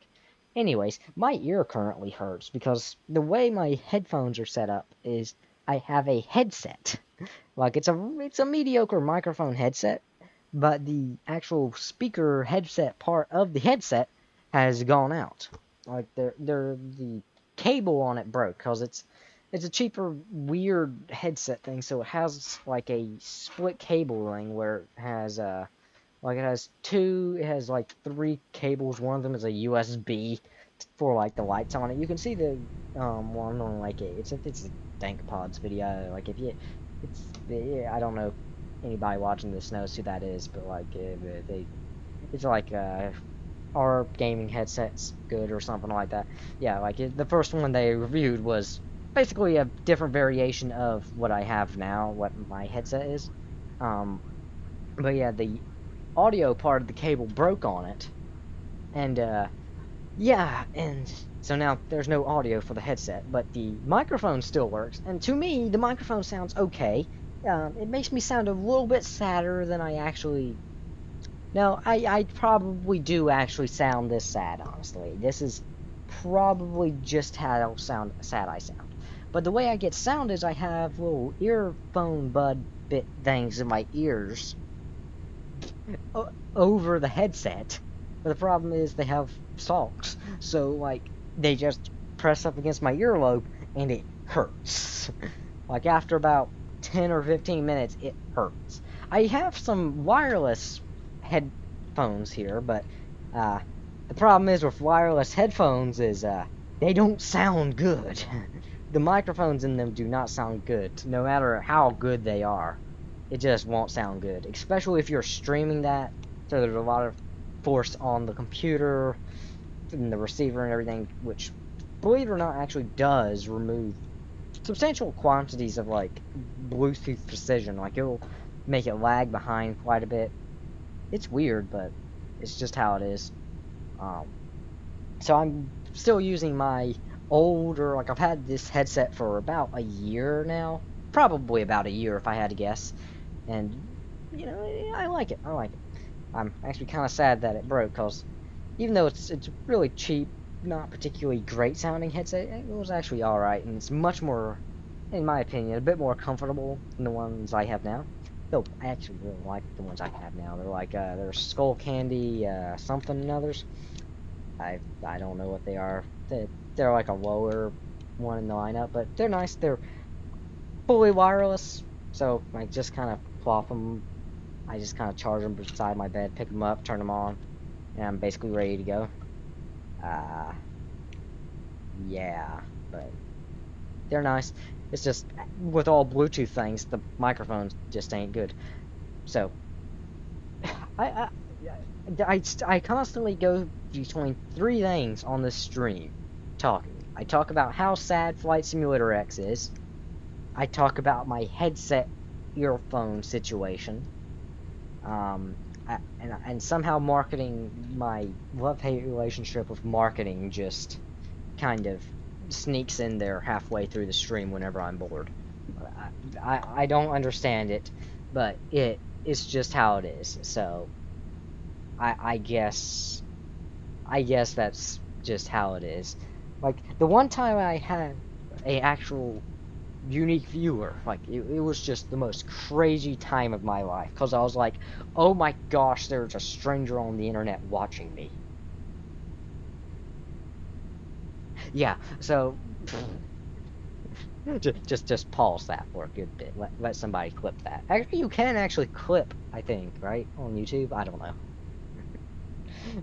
Anyways, my ear currently hurts because the way my headphones are set up is I have a headset. Like it's a mediocre microphone headset, but the actual speaker headset part of the headset has gone out. Like the cable on it broke because it's a cheaper weird headset thing, so it has like a split cable thing where it has like it has like 3 cables. One of them is a USB for like the lights on it. You can see the one on like it's a Dank Pods video. Like if you it's I don't know if anybody watching this knows who that is, but like it's like our gaming headsets good or something like that. Yeah, like the first one they reviewed was basically a different variation of what I have now, what my headset is. Um, but yeah, the audio part of the cable broke on it, and yeah, and so now there's no audio for the headset, but the microphone still works, and to me, the microphone sounds okay. It makes me sound a little bit sadder than I actually. No, I probably do actually sound this sad, honestly. This is probably just how sad I sound. But the way I get sound is I have little earphone bud bit things in my ears over the headset. But the problem is they have socks, so like they just press up against my earlobe and it hurts. Like after about 10 or 15 minutes, it hurts. I have some wireless headphones here, but uh, the problem is with wireless headphones is they don't sound good. The microphones in them do not sound good, no matter how good they are. It just won't sound good, especially if you're streaming that. So there's a lot of force on the computer and the receiver and everything, which, believe it or not, actually does remove substantial quantities of like Bluetooth precision. Like it'll make it lag behind quite a bit. It's weird, but it's just how it is. Um, so I'm still using my older, like I've had this headset for about a year now, probably about a year if I had to guess, and I like it. I like it. I'm actually kind of sad that it broke because even though it's really cheap, not particularly great sounding headset, it was actually all right, and it's much more, in my opinion, a bit more comfortable than the ones I have now. Though I actually really like the ones I have now. They're like they're Skull Candy something and others. I don't know what they are. They're like a lower one in the lineup, but they're nice. They're fully wireless, so I just kind of plop them. I just kind of charge them beside my bed, pick them up, turn them on, and I'm basically ready to go. Uh, yeah, but they're nice. It's just with all Bluetooth things, the microphones just ain't good. So I I constantly go between three things on this stream talking. I talk about how sad Flight Simulator X is. I talk about my headset earphone situation. And somehow marketing, my love-hate relationship with marketing just kind of sneaks in there halfway through the stream whenever I'm bored. I don't understand it, but it's just how it is. So I guess that's just how it is. Like the one time I had a actual unique viewer, like it was just the most crazy time of my life, because I was like, oh my gosh, there's a stranger on the internet watching me. Yeah, so just pause that for a good bit. Let somebody clip that. Actually, you can actually clip, I think, right, on YouTube. I don't know.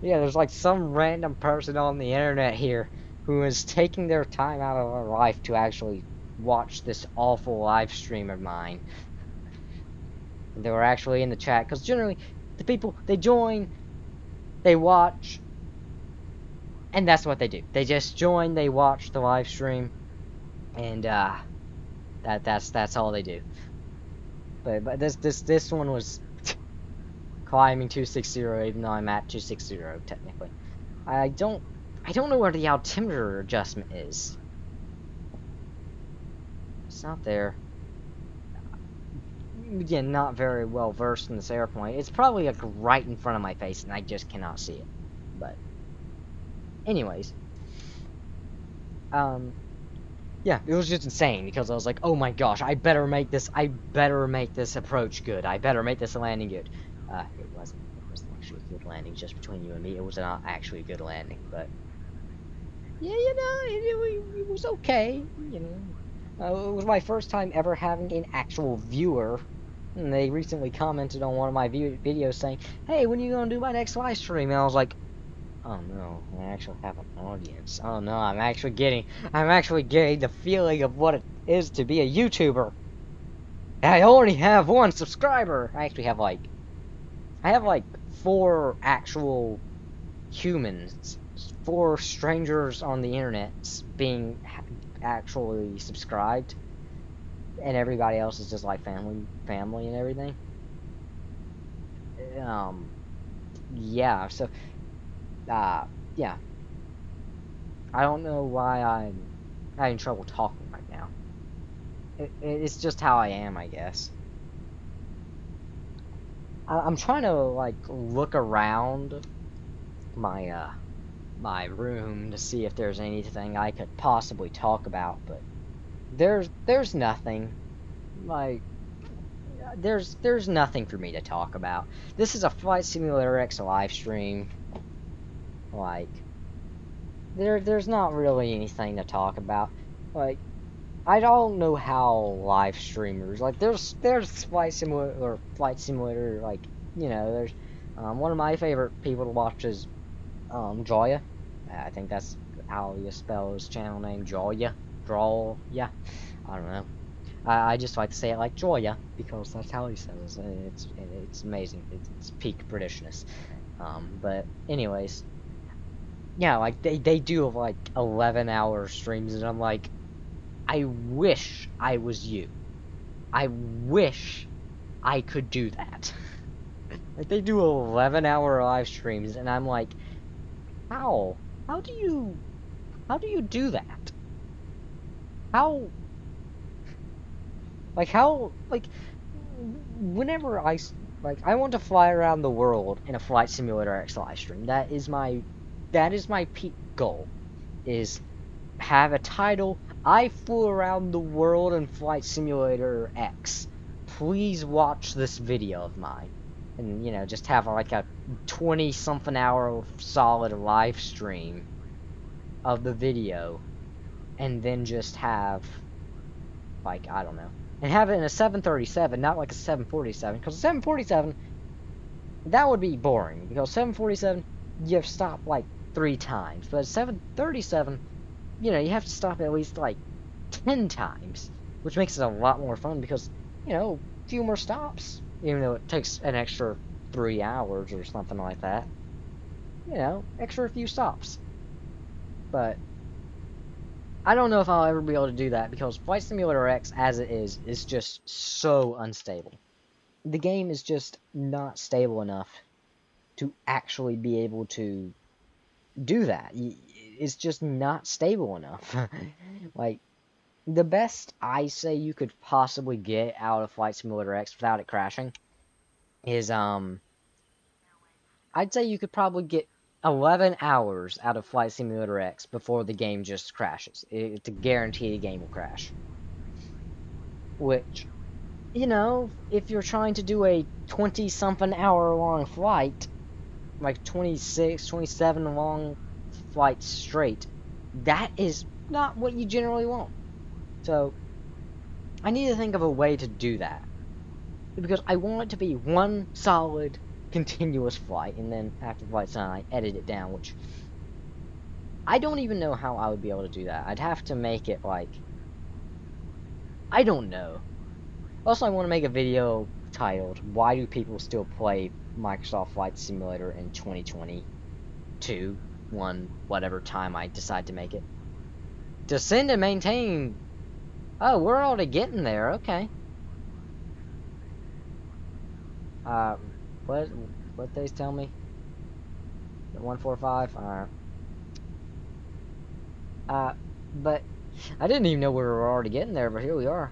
Yeah, there's like some random person on the internet here who is taking their time out of their life to actually watch this awful live stream of mine. And they were actually in the chat, because generally the people, they join, they watch, and that's what they do. They just join, they watch the live stream, and that's all they do. But this one was climbing 260, even though I'm at 260 technically. I don't know where the altimeter adjustment is. It's not there. Again, not very well versed in this airplane. It's probably like right in front of my face, and I just cannot see it. But anyways, yeah, it was just insane, because I was like, oh my gosh, I better make this approach good. I better make this landing good. It wasn't actually a good landing, just between you and me. It was not actually a good landing, but yeah, it was okay, it was my first time ever having an actual viewer, and they recently commented on one of my videos saying, hey, when are you gonna do my next live stream? And I was like, oh no, I actually have an audience. Oh no, I'm actually getting the feeling of what it is to be a YouTuber. And I already have one subscriber. I actually have like 4 actual humans, 4 strangers on the internet being actually subscribed, and everybody else is just like family and everything. Yeah, so yeah, I don't know why I'm having trouble talking right now. It's just how I am, I guess. I'm trying to like look around my my room to see if there's anything I could possibly talk about, but there's nothing. Like there's nothing for me to talk about. This is a Flight Simulator X live stream. Like there's not really anything to talk about. Like I don't know how live streamers, like there's Flight Simulator, like, there's one of my favorite people to watch is Joya. I think that's how you spell his channel name, Joya. Yeah. I don't know. I just like to say it like Joya, because that's how he says it. It's amazing. It's peak Britishness. But anyways, yeah, like they do like 11-hour streams, and I'm like, I wish I was you. I wish I could do that. Like they do 11-hour live streams, and I'm like, how? How do you do that? How? Like, whenever I want to fly around the world in a Flight Simulator X live stream. That is my peak goal. Is have a title, I flew around the world in Flight Simulator X. Please watch this video of mine. And, just have like a 20-something hour solid live stream of the video. And then just have, like, I don't know. And have it in a 737, not like a 747. Because a 747, that would be boring. Because 747, you stop like 3 times. But a 737, you have to stop at least like 10 times. which makes it a lot more fun because, you know, few more stops, even though it takes an extra 3 hours or something like that. You know, extra few stops. But I don't know if I'll ever be able to do that because Flight Simulator X, as it is just so unstable. The game is just not stable enough to actually be able to do that. It's just not stable enough. Like, the best I say you could possibly get out of Flight Simulator X without it crashing is, I'd say you could probably get 11 hours out of Flight Simulator X before the game just crashes. It's a guarantee the game will crash. Which, you know, if you're trying to do a 20-something hour long flight, like 26, 27 long flights straight, that is not what you generally want. So, I need to think of a way to do that. Because I want it to be one solid, continuous flight, and then after the flight's done, I edit it down, which I don't even know how I would be able to do that. I'd have to make it like, I don't know. Also, I want to make a video titled, Why Do People Still Play Microsoft Flight Simulator in 2022, whatever time I decide to make it. To send and maintain. Oh, we're already getting there, okay. What they tell me? 145? Alright. But I didn't even know we were already getting there, but here we are.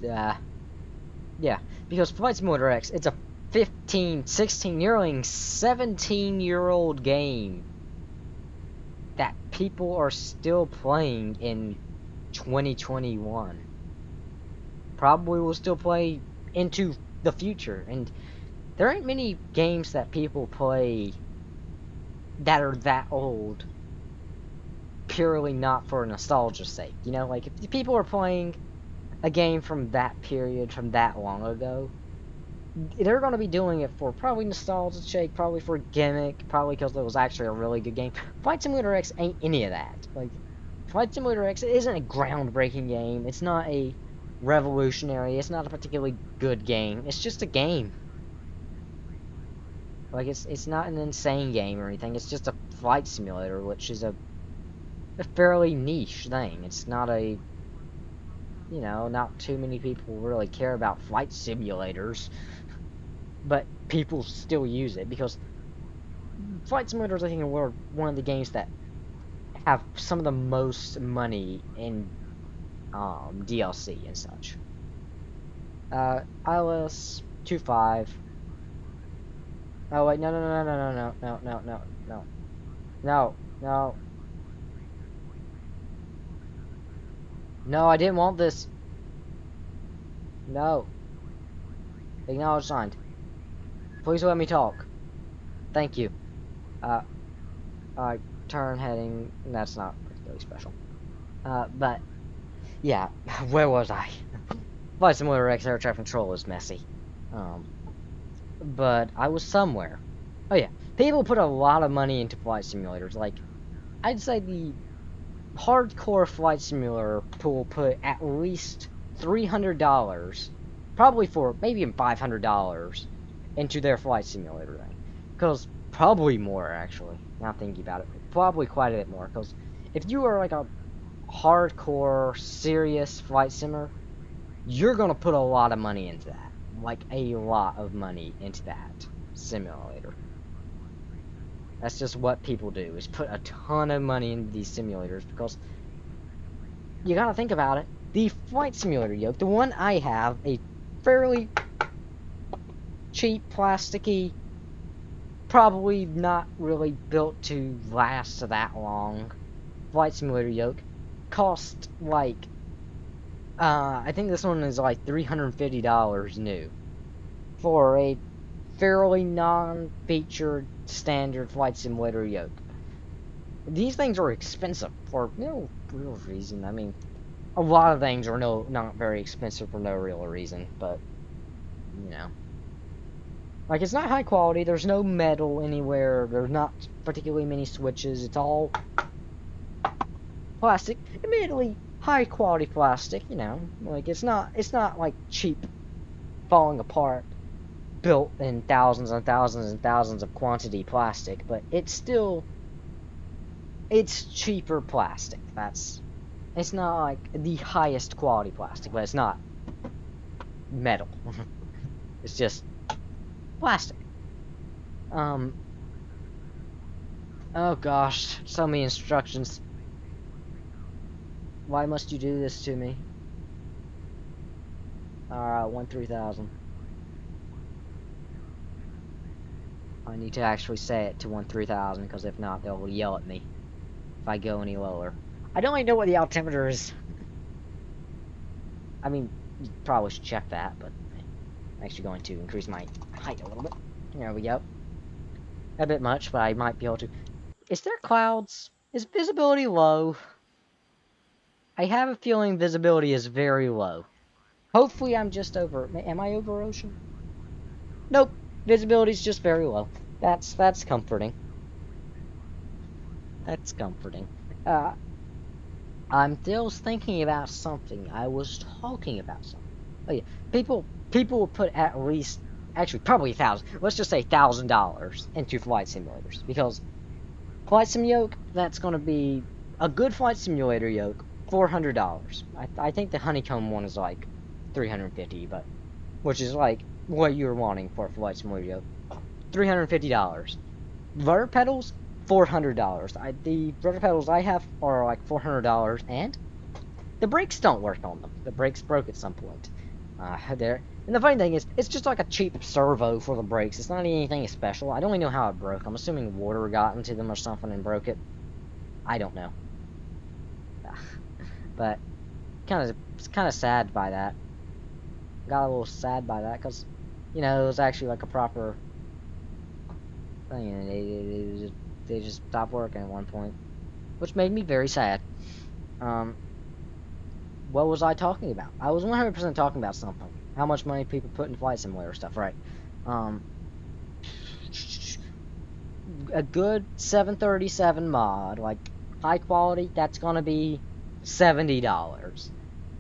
Yeah, because Flight Simulator X, it's a 15, 16-year-old, 17-year-old game that people are still playing in 2021. Probably will still play into the future, and there ain't many games that people play that are that old purely not for nostalgia's sake. You know, like, if people are playing a game from that period, from that long ago, they're going to be doing it for probably nostalgia's sake, probably for gimmick, probably because it was actually a really good game. Flight Simulator X ain't any of that. Like, Flight Simulator X isn't a groundbreaking game. It's not a revolutionary. It's not a particularly good game. It's just a game. Like, it's not an insane game or anything. It's just a flight simulator, which is a fairly niche thing. It's not a, you know, not too many people really care about flight simulators, but people still use it because flight simulators, I think, are one of the games that have some of the most money in DLC and such. ILS 25. Oh wait, no. No, I didn't want this. No. Acknowledge signed. Please let me talk. Thank you. Turn heading. That's not particularly special. But yeah, where was I? Flight Simulator X air traffic control is messy. But I was somewhere. Oh yeah, people put a lot of money into flight simulators. Like, I'd say the hardcore flight simulator pool put at least $300, probably maybe even $500 into their flight simulator thing. Because probably more, actually. Now thinking about it, probably quite a bit more. Because if you are like a hardcore, serious flight simmer, you're gonna put a lot of money into that. Like, a lot of money into that simulator. That's just what people do, is put a ton of money into these simulators, because you gotta think about it. The flight simulator yoke, the one I have, a fairly cheap, plasticky, probably not really built to last that long flight simulator yoke, cost like, I think this one is like $350 new for a fairly non-featured standard flight simulator yoke. These things are expensive for no real reason. I mean, a lot of things are not very expensive for no real reason, but, you know. Like, it's not high quality, there's no metal anywhere, there's not particularly many switches, it's all plastic. Admittedly, high quality plastic, you know, like it's not like cheap falling apart built in thousands and thousands and thousands of quantity plastic, but it's cheaper plastic. It's not like the highest quality plastic, but it's not metal. It's just plastic. Um oh gosh, so many instructions. Why must you do this to me? Alright, 1-3000. I need to actually say it to 1-3000 because if not, they'll yell at me if I go any lower. I don't even know what the altimeter is. I mean, you probably should check that, but I'm actually going to increase my height a little bit. There we go. A bit much, but I might be able to. Is there clouds? Is visibility low? I have a feeling visibility is very low. Hopefully I'm just over... Am I over ocean? Nope. Visibility's just very low. That's comforting. That's comforting. Uh, I'm still thinking about something. I was talking about something. Oh yeah, people will put at least, actually probably 1,000. Let's just say $1,000 into flight simulators because flight sim yoke, that's gonna be a good flight simulator yoke, $400. I think the honeycomb one is like 350, but which is like what you're wanting for a flight simulator yoke, $350. Rudder pedals, $400. The rudder pedals I have are like $400, and the brakes don't work on them. The brakes broke at some point. There. And the funny thing is, it's just like a cheap servo for the brakes. It's not anything special. I don't even know how it broke. I'm assuming water got into them or something and broke it. I don't know. But it's kind of sad by that. Got a little sad by that because, you know, it was actually like a proper thing, and they just stopped working at one point, which made me very sad. What was I talking about? I was 100% talking about something. How much money people put in flight simulator stuff, right? Um, a good 737 mod, like high quality, that's gonna be $70.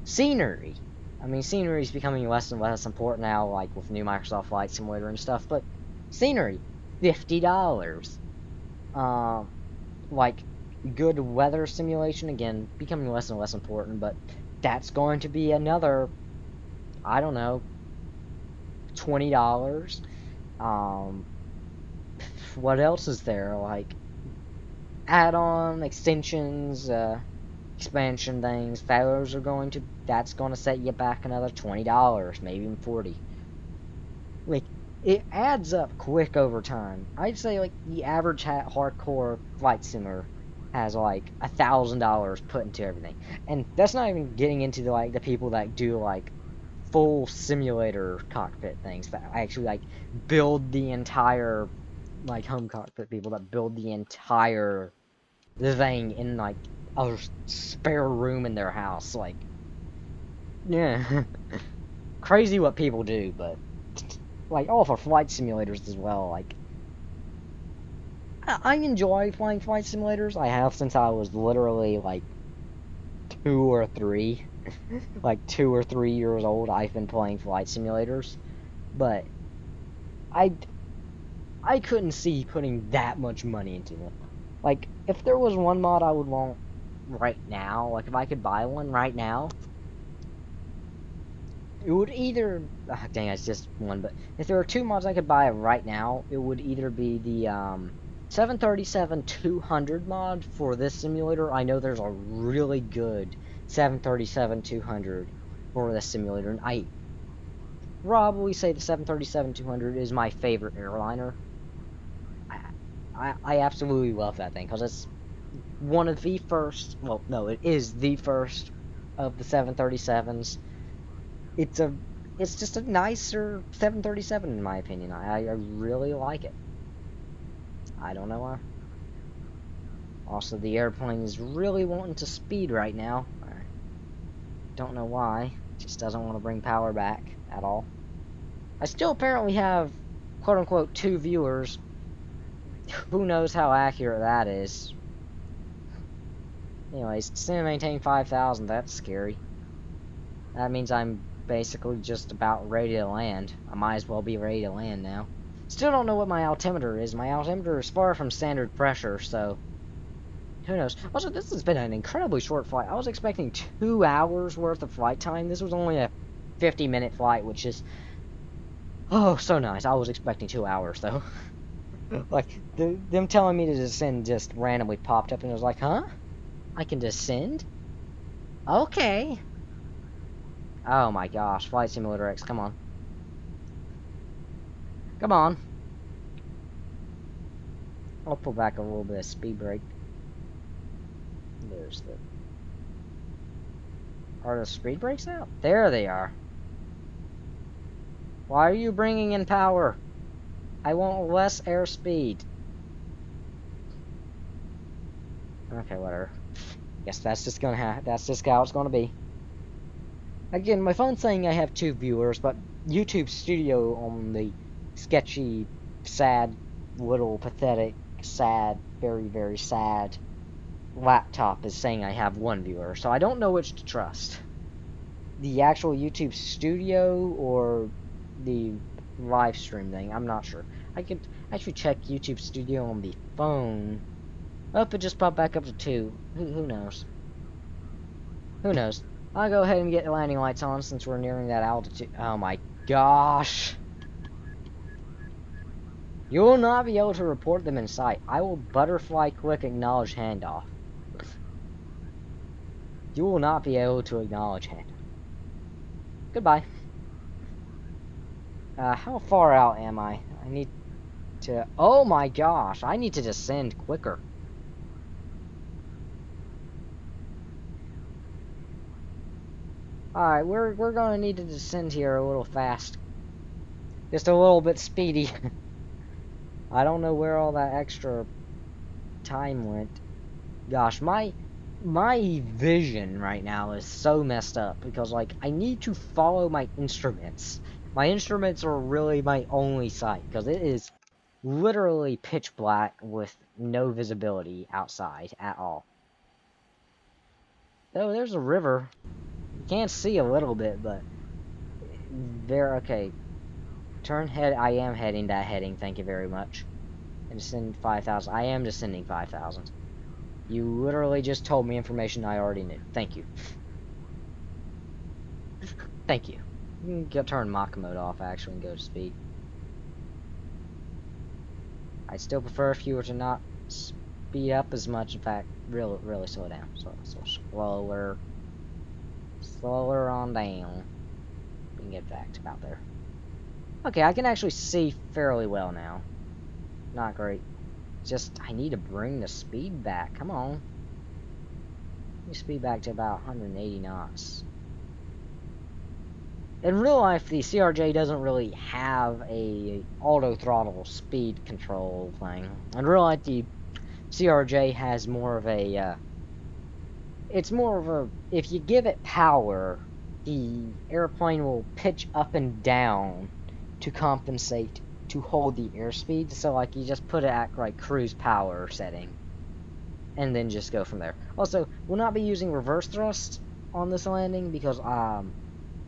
Scenery. I mean, scenery is becoming less and less important now, like with new Microsoft Flight Simulator and stuff, but scenery, $50. Like good weather simulation, again, becoming less and less important, but that's going to be another, I don't know, $20. Um, what else is there? Like add-on extensions, expansion things. Those are going to. That's going to set you back another $20, maybe even 40. Like it adds up quick over time. I'd say like the average hardcore flight simmer has like $1,000 put into everything, and that's not even getting into the people that do like full simulator cockpit things that actually like build the entire like home cockpit people that build the entire thing in like a spare room in their house. Like, yeah, crazy what people do, but like all for flight simulators as well. Like, I enjoy playing flight simulators. I have since I was literally like 2 or 3. Like 2 or 3 years old, I've been playing flight simulators, but I I couldn't see putting that much money into them. Like if there was one mod I would want right now, like if I could buy one right now, it would either dang, it's just one, but if there were two mods I could buy right now, it would either be the 737-200 mod for this simulator. I know there's a really good 737-200 for this simulator, and I probably say the 737-200 is my favorite airliner. I absolutely love that thing because it's one of the first. Well, no, it is the first of the 737s. It's a, it's just a nicer 737 in my opinion. I really like it. I don't know why. Also, the airplane is really wanting to speed right now. I don't know why. It just doesn't want to bring power back at all. I still apparently have, quote unquote, 2 viewers. Who knows how accurate that is? Anyways, descend and maintain 5,000. That's scary. That means I'm basically just about ready to land. I might as well be ready to land now. Still don't know what my altimeter is. My altimeter is far from standard pressure, so who knows. Also, this has been an incredibly short flight. I was expecting 2 hours worth of flight time. This was only a 50-minute flight, which is, oh, so nice. I was expecting 2 hours, though. Like, them telling me to descend just randomly popped up, and I was like, huh? I can descend? Okay. Oh my gosh, Flight Simulator X, come on. Come on. I'll pull back a little bit of speed brake. There's the... Are the speed brakes out? There they are. Why are you bringing in power? I want less airspeed. Okay, whatever. Guess that's just that's just how it's gonna be. Again, my phone's saying I have 2 viewers, but YouTube Studio on the sketchy, sad, little pathetic, sad, very, very sad laptop is saying I have 1 viewer, so I don't know which to trust. The actual YouTube Studio or the live stream thing, I'm not sure. I could actually check YouTube Studio on the phone. Oh, it just popped back up to 2. Who knows? Who knows? I'll go ahead and get the landing lights on since we're nearing that altitude. Oh my gosh. You will not be able to report them in sight. I will butterfly click acknowledge handoff. You will not be able to acknowledge handoff. Goodbye. How far out am I? I need to... Oh my gosh, I need to descend quicker. Alright, we're gonna need to descend here a little fast. Just a little bit speedy. I don't know where all that extra time went. Gosh, my vision right now is so messed up because, like, I need to follow my instruments. My instruments are really my only sight because it is literally pitch black with no visibility outside at all. Oh, there's a river. You can't see a little bit, but there. Okay, turn head. I am heading that heading. Thank you very much. And descend 5,000. I am descending 5,000. You literally just told me information I already knew. Thank you. Thank you. You can turn Mach mode off actually and go to speed. I'd still prefer if you were to not speed up as much. In fact, really slow down. So slower on down. We can get back to about there. Okay, I can actually see fairly well now. Not great. Just, I need to bring the speed back. Come on. Let me speed back to about 180 knots. In real life, the CRJ doesn't really have a auto throttle speed control thing. In real life, the CRJ has more of a, it's more of a, if you give it power, the airplane will pitch up and down to compensate to hold the airspeed. So, like, you just put it at, like, cruise power setting. And then just go from there. Also, we'll not be using reverse thrust on this landing because,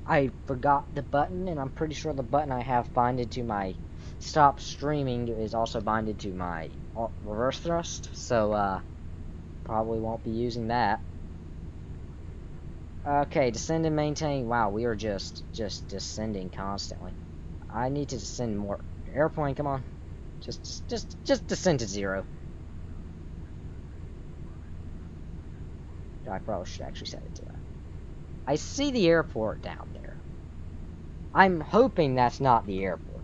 I forgot the button, and I'm pretty sure the button I have binded to my stop streaming is also binded to my reverse thrust, so, probably won't be using that. Okay, descend and maintain. Wow, we are just descending constantly. I need to descend more. Airplane, come on. Just descend to 0. I probably should actually set it to that. I see the airport down there. I'm hoping that's not the airport.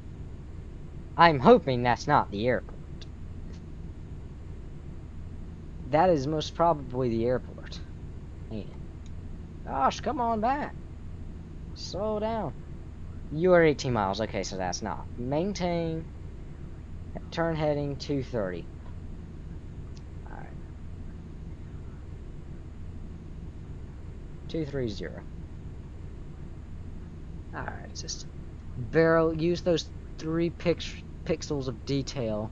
I'm hoping that's not the airport. That is most probably the airport. Man. Gosh, come on back. Slow down. You are 18 miles. Okay, so that's not. Maintain. Turn heading 230. Alright. 230. Alright, just use those 3 pixels of detail.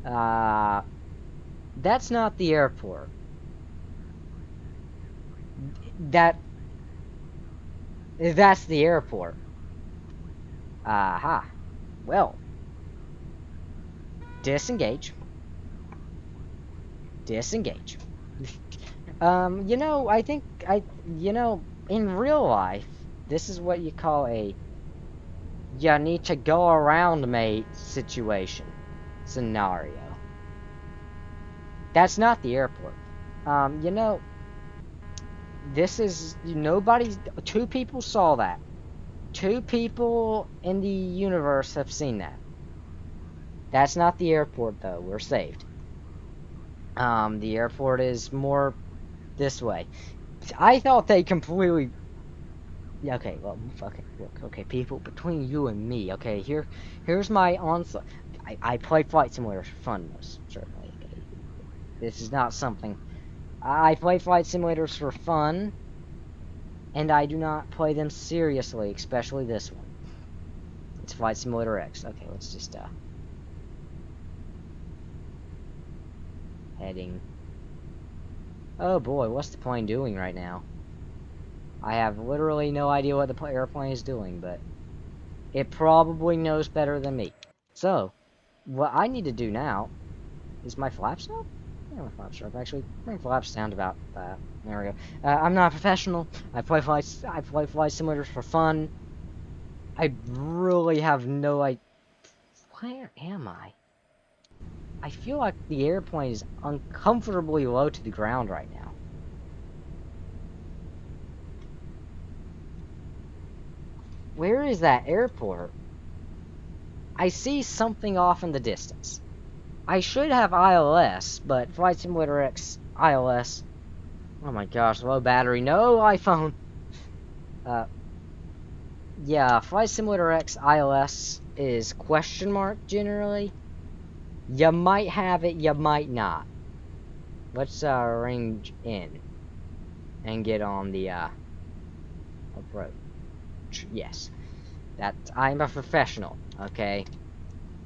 That's not the airport. That that's the airport. Aha. Well, disengage. Disengage. I think in real life, this is what you call a you need to go around mate situation scenario. That's not the airport. Um, you know, this is nobody's. Two people saw that. Two people in the universe have seen that. That's not the airport though. We're saved. The airport is more this way. I thought they completely. Yeah, okay, well, okay, look, okay, people, between you and me, okay, here's my onslaught. I play Flight Simulators for fun, most certainly. Okay? This is not something. I play Flight Simulators for fun, and I do not play them seriously, especially this one. It's Flight Simulator X. Okay, let's just, heading. Oh boy, what's the plane doing right now? I have literally no idea what the airplane is doing, but it probably knows better than me. So, what I need to do now is my flaps up? Yeah, my flaps are up. Actually, my flaps sound about that. There we go. I'm not a professional. I play flight simulators for fun. I really have no idea. Where am I? I feel like the airplane is uncomfortably low to the ground right now. Where is that airport? I see something off in the distance. I should have ILS, but Flight Simulator X ILS. Oh my gosh, low battery. No iPhone. Yeah, Flight Simulator X ILS is question mark generally. You might have it, you might not. Let's range in and get on the approach. Yes, that I'm a professional. Okay.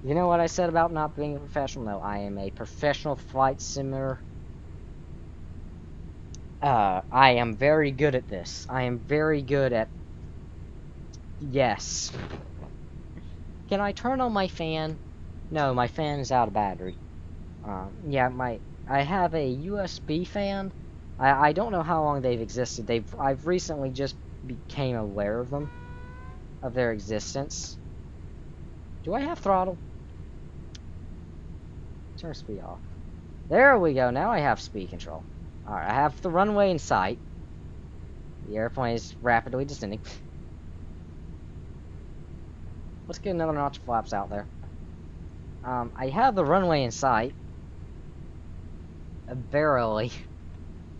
You know what I said about not being a professional? No, I am a professional flight simulator. I am very good at this. I am very good at... Yes. Can I turn on my fan? No, my fan is out of battery. Yeah, I have a USB fan. I don't know how long they've existed. I've recently just became aware of them, of their existence. Do I have throttle? Turn speed off. There we go. Now I have speed control. Alright, I have the runway in sight. The airplane is rapidly descending. Let's get another notch of flaps out there. I have the runway in sight. Barely.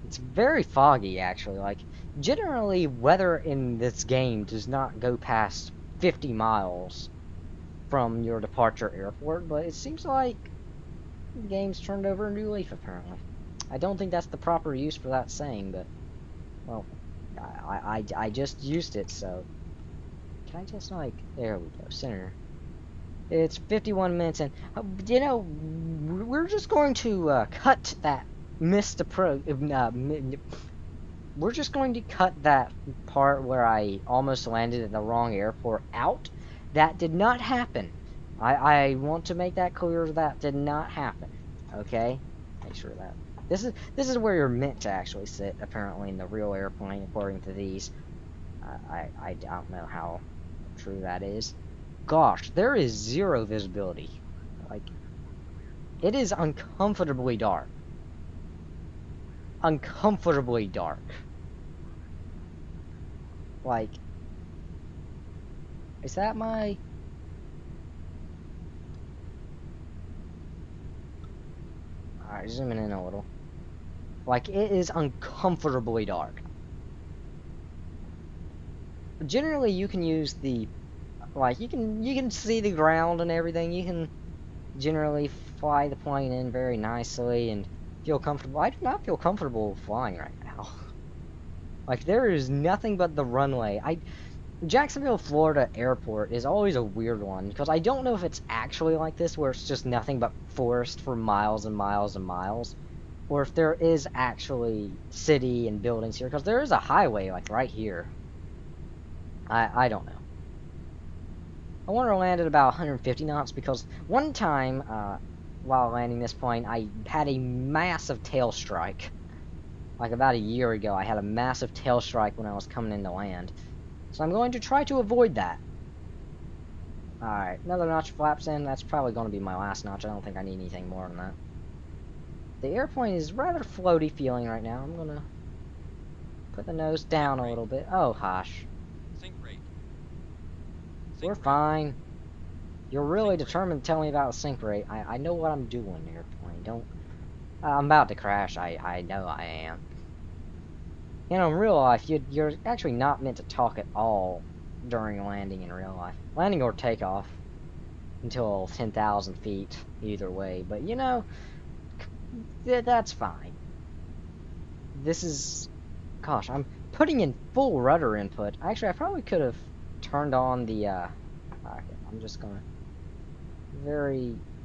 It's very foggy, actually. Like, generally, weather in this game does not go past 50 miles from your departure airport, but it seems like the game's turned over a new leaf, apparently. I don't think that's the proper use for that saying, but, well, I just used it, so... Can I just, like... There we go, center. It's 51 minutes, and, we're just going to, cut that missed approach... we're just going to cut that part where I almost landed at the wrong airport out. That did not happen. I want to make that clear. That did not happen. Okay? Make sure that... This is where you're meant to actually sit, apparently, in the real airplane, according to these. I don't know how true that is. Gosh, there is zero visibility. Like, it is uncomfortably dark. Uncomfortably dark. Like, is that my... Alright, zooming in a little. Like, it is uncomfortably dark. Generally, you can use the... Like, you can see the ground and everything. You can generally fly the plane in very nicely and feel comfortable. I do not feel comfortable flying right now. Like, there is nothing but the runway. Jacksonville, Florida airport is always a weird one because I don't know if it's actually like this where it's just nothing but forest for miles and miles and miles, or if there is actually city and buildings here because there is a highway like right here. I don't know. I want to land at about 150 knots because one time while landing this plane I had a massive tail strike. Like about a year ago I had a massive tail strike when I was coming in to land. So I'm going to try to avoid that. Alright, another notch flaps in. That's probably going to be my last notch. I don't think I need anything more than that. The airplane is rather floaty feeling right now. I'm going to put the nose down a little bit. Oh, hush. Sink rate. We're fine. You're really determined to tell me about the sink rate. I know what I'm doing, airplane. Don't... I'm about to crash. I know I am. You know, in real life, you're actually not meant to talk at all during landing in real life. Landing or takeoff until 10,000 feet, either way. But, you know, that's fine. This is... Gosh, I'm putting in full rudder input. Actually, I probably could have turned on the, okay, I'm just gonna...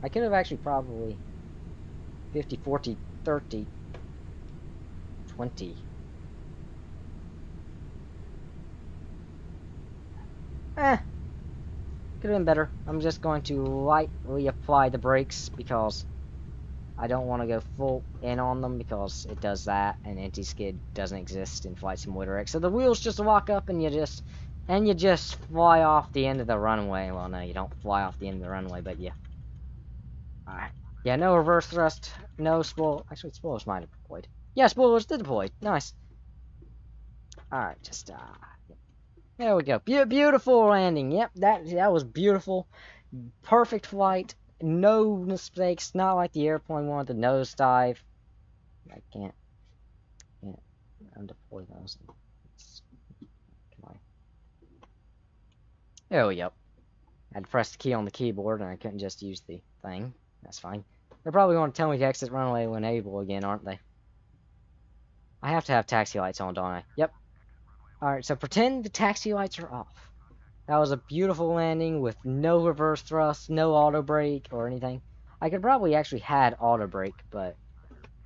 I could have actually probably... 50, 40, 30... 20... Could have been better. I'm just going to lightly apply the brakes because I don't want to go full in on them because it does that and anti-skid doesn't exist in Flight Simulator X. So the wheels just lock up and you just fly off the end of the runway. Well, no, you don't fly off the end of the runway, but yeah. Alright. Yeah, no reverse thrust, no spoil. Actually, spoilers might have deployed. Yeah, spoilers did deploy. Nice. Alright, just there we go. Beautiful landing. Yep, that was beautiful. Perfect flight. No mistakes. Not like the airplane wanted the nosedive. I can't undeploy those. Come on. Oh, yep. I had to press the key on the keyboard and I couldn't just use the thing. That's fine. They're probably going to tell me to exit runway when able again, aren't they? I have to have taxi lights on, don't I? Yep. Alright, so pretend the taxi lights are off. That was a beautiful landing with no reverse thrust, no auto brake or anything. I could probably actually had auto brake, but,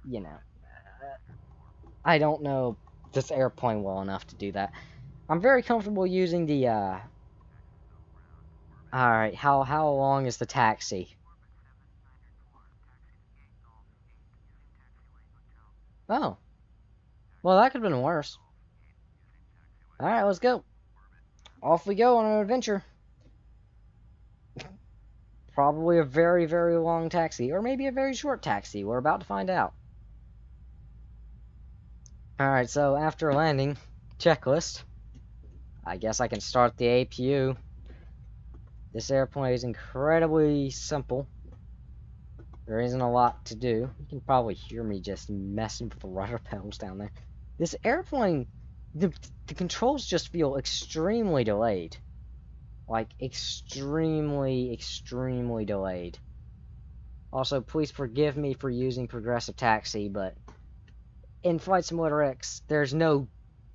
you know. I don't know this airplane well enough to do that. I'm very comfortable using the, Alright, how long is the taxi? Oh. Well, that could have been worse. Alright, let's go. Off we go on an adventure. Probably a very, very long taxi, or maybe a very short taxi. We're about to find out. Alright, so after landing, checklist. I guess I can start the APU. This airplane is incredibly simple. There isn't a lot to do. You can probably hear me just messing with the rudder pedals down there. This airplane, the controls just feel extremely delayed. Like, extremely, extremely delayed. Also, please forgive me for using Progressive Taxi, but in Flight Simulator X, there's no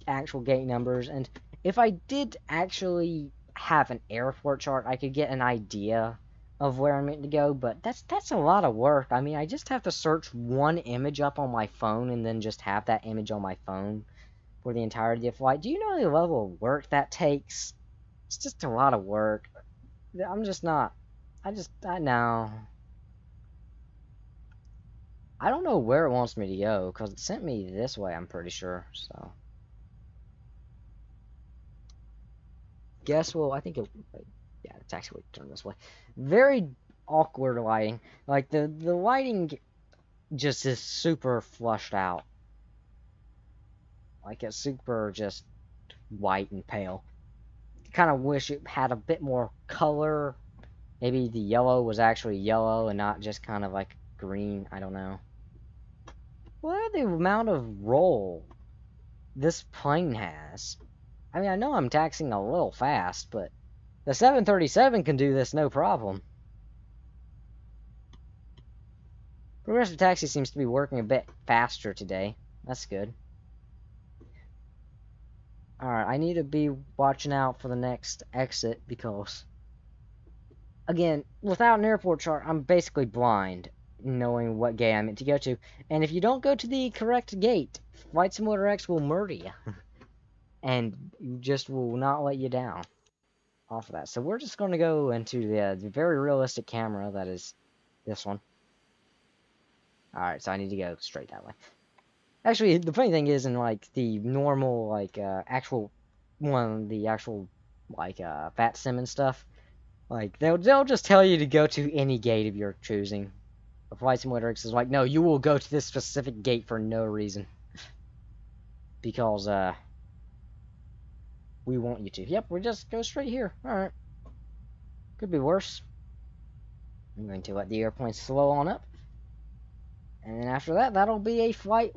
actual gate numbers, and if I did actually have an airport chart, I could get an idea of where I'm meant to go, but that's a lot of work. I mean, I just have to search one image up on my phone and then just have that image on my phone for the entirety of the flight. Do you know the level of work that takes? It's just a lot of work. I'm just not... I know. I don't know where it wants me to go, because it sent me this way, I'm pretty sure, so... Guess, well, I think it... Yeah, the taxiway turned this way. Very awkward lighting. Like, the lighting just is super flushed out. Like, it's super just white and pale. Kind of wish it had a bit more color. Maybe the yellow was actually yellow and not just kind of like green. I don't know. What are the amount of roll this plane has? I mean, I know I'm taxiing a little fast, but the 737 can do this no problem. Progressive Taxi seems to be working a bit faster today. That's good. Alright, I need to be watching out for the next exit because, again, without an airport chart, I'm basically blind knowing what gate I'm meant to go to. And if you don't go to the correct gate, Flight Simulator X will murder you. And just will not let you down off of that. So we're just going to go into the very realistic camera that is this one. Alright, so I need to go straight that way. Actually, the funny thing is, in like the normal, like actual one, the actual like fat sim and stuff, like they'll just tell you to go to any gate of your choosing. The Flight Simulator X is like, no, you will go to this specific gate for no reason because we want you to. Yep, we just go straight here. All right, could be worse. I'm going to let the airplane slow on up. And then after that, that'll be a flight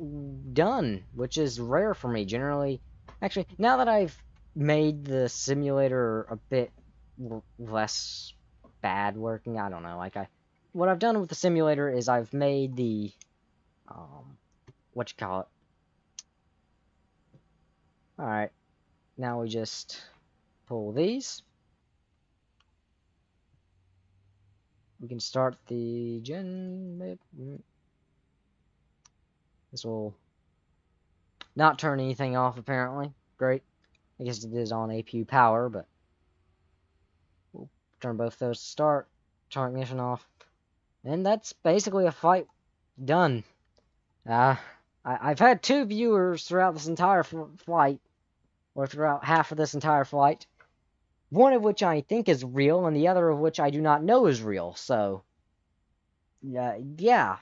done, which is rare for me. Generally, actually, now that I've made the simulator a bit less bad working, I don't know. What I've done with the simulator is I've made the, what you call it. All right, now we just pull these. We can start the gen. This will not turn anything off, apparently. Great. I guess it is on APU power, but we'll turn both those to start. Turn ignition off. And that's basically a flight done. I've had 2 viewers throughout this entire flight, or throughout half of this entire flight. One of which I think is real, and the other of which I do not know is real. So, yeah.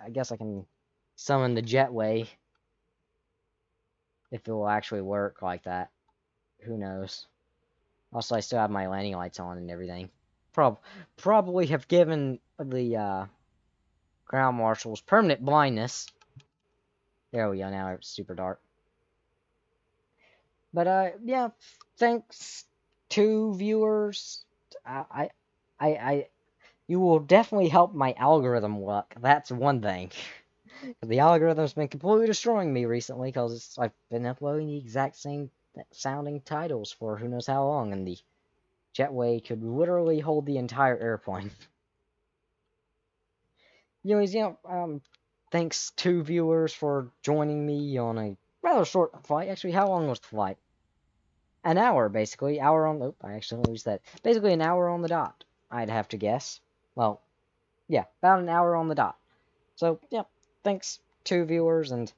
I guess I can summon the jetway if it will actually work like that. Who knows? Also, I still have my landing lights on and everything. Probably have given the ground marshals permanent blindness. There we go. Now it's super dark. But yeah. Thanks to viewers. You will definitely help my algorithm luck. That's one thing. The algorithm's been completely destroying me recently because I've been uploading the exact same sounding titles for who knows how long, and the jetway could literally hold the entire airplane. Anyways, thanks to viewers for joining me on a rather short flight. Actually, how long was the flight? An hour, basically. Hour on. Oh, I actually lose that. Basically, an hour on the dot. I'd have to guess. Well, yeah, about an hour on the dot. So, yeah, thanks to viewers, and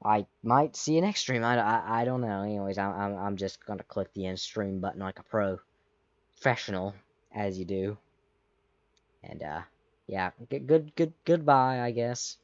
I might see you next stream. I don't know. Anyways, I'm just gonna click the end stream button like a professional, as you do. And yeah, goodbye, I guess.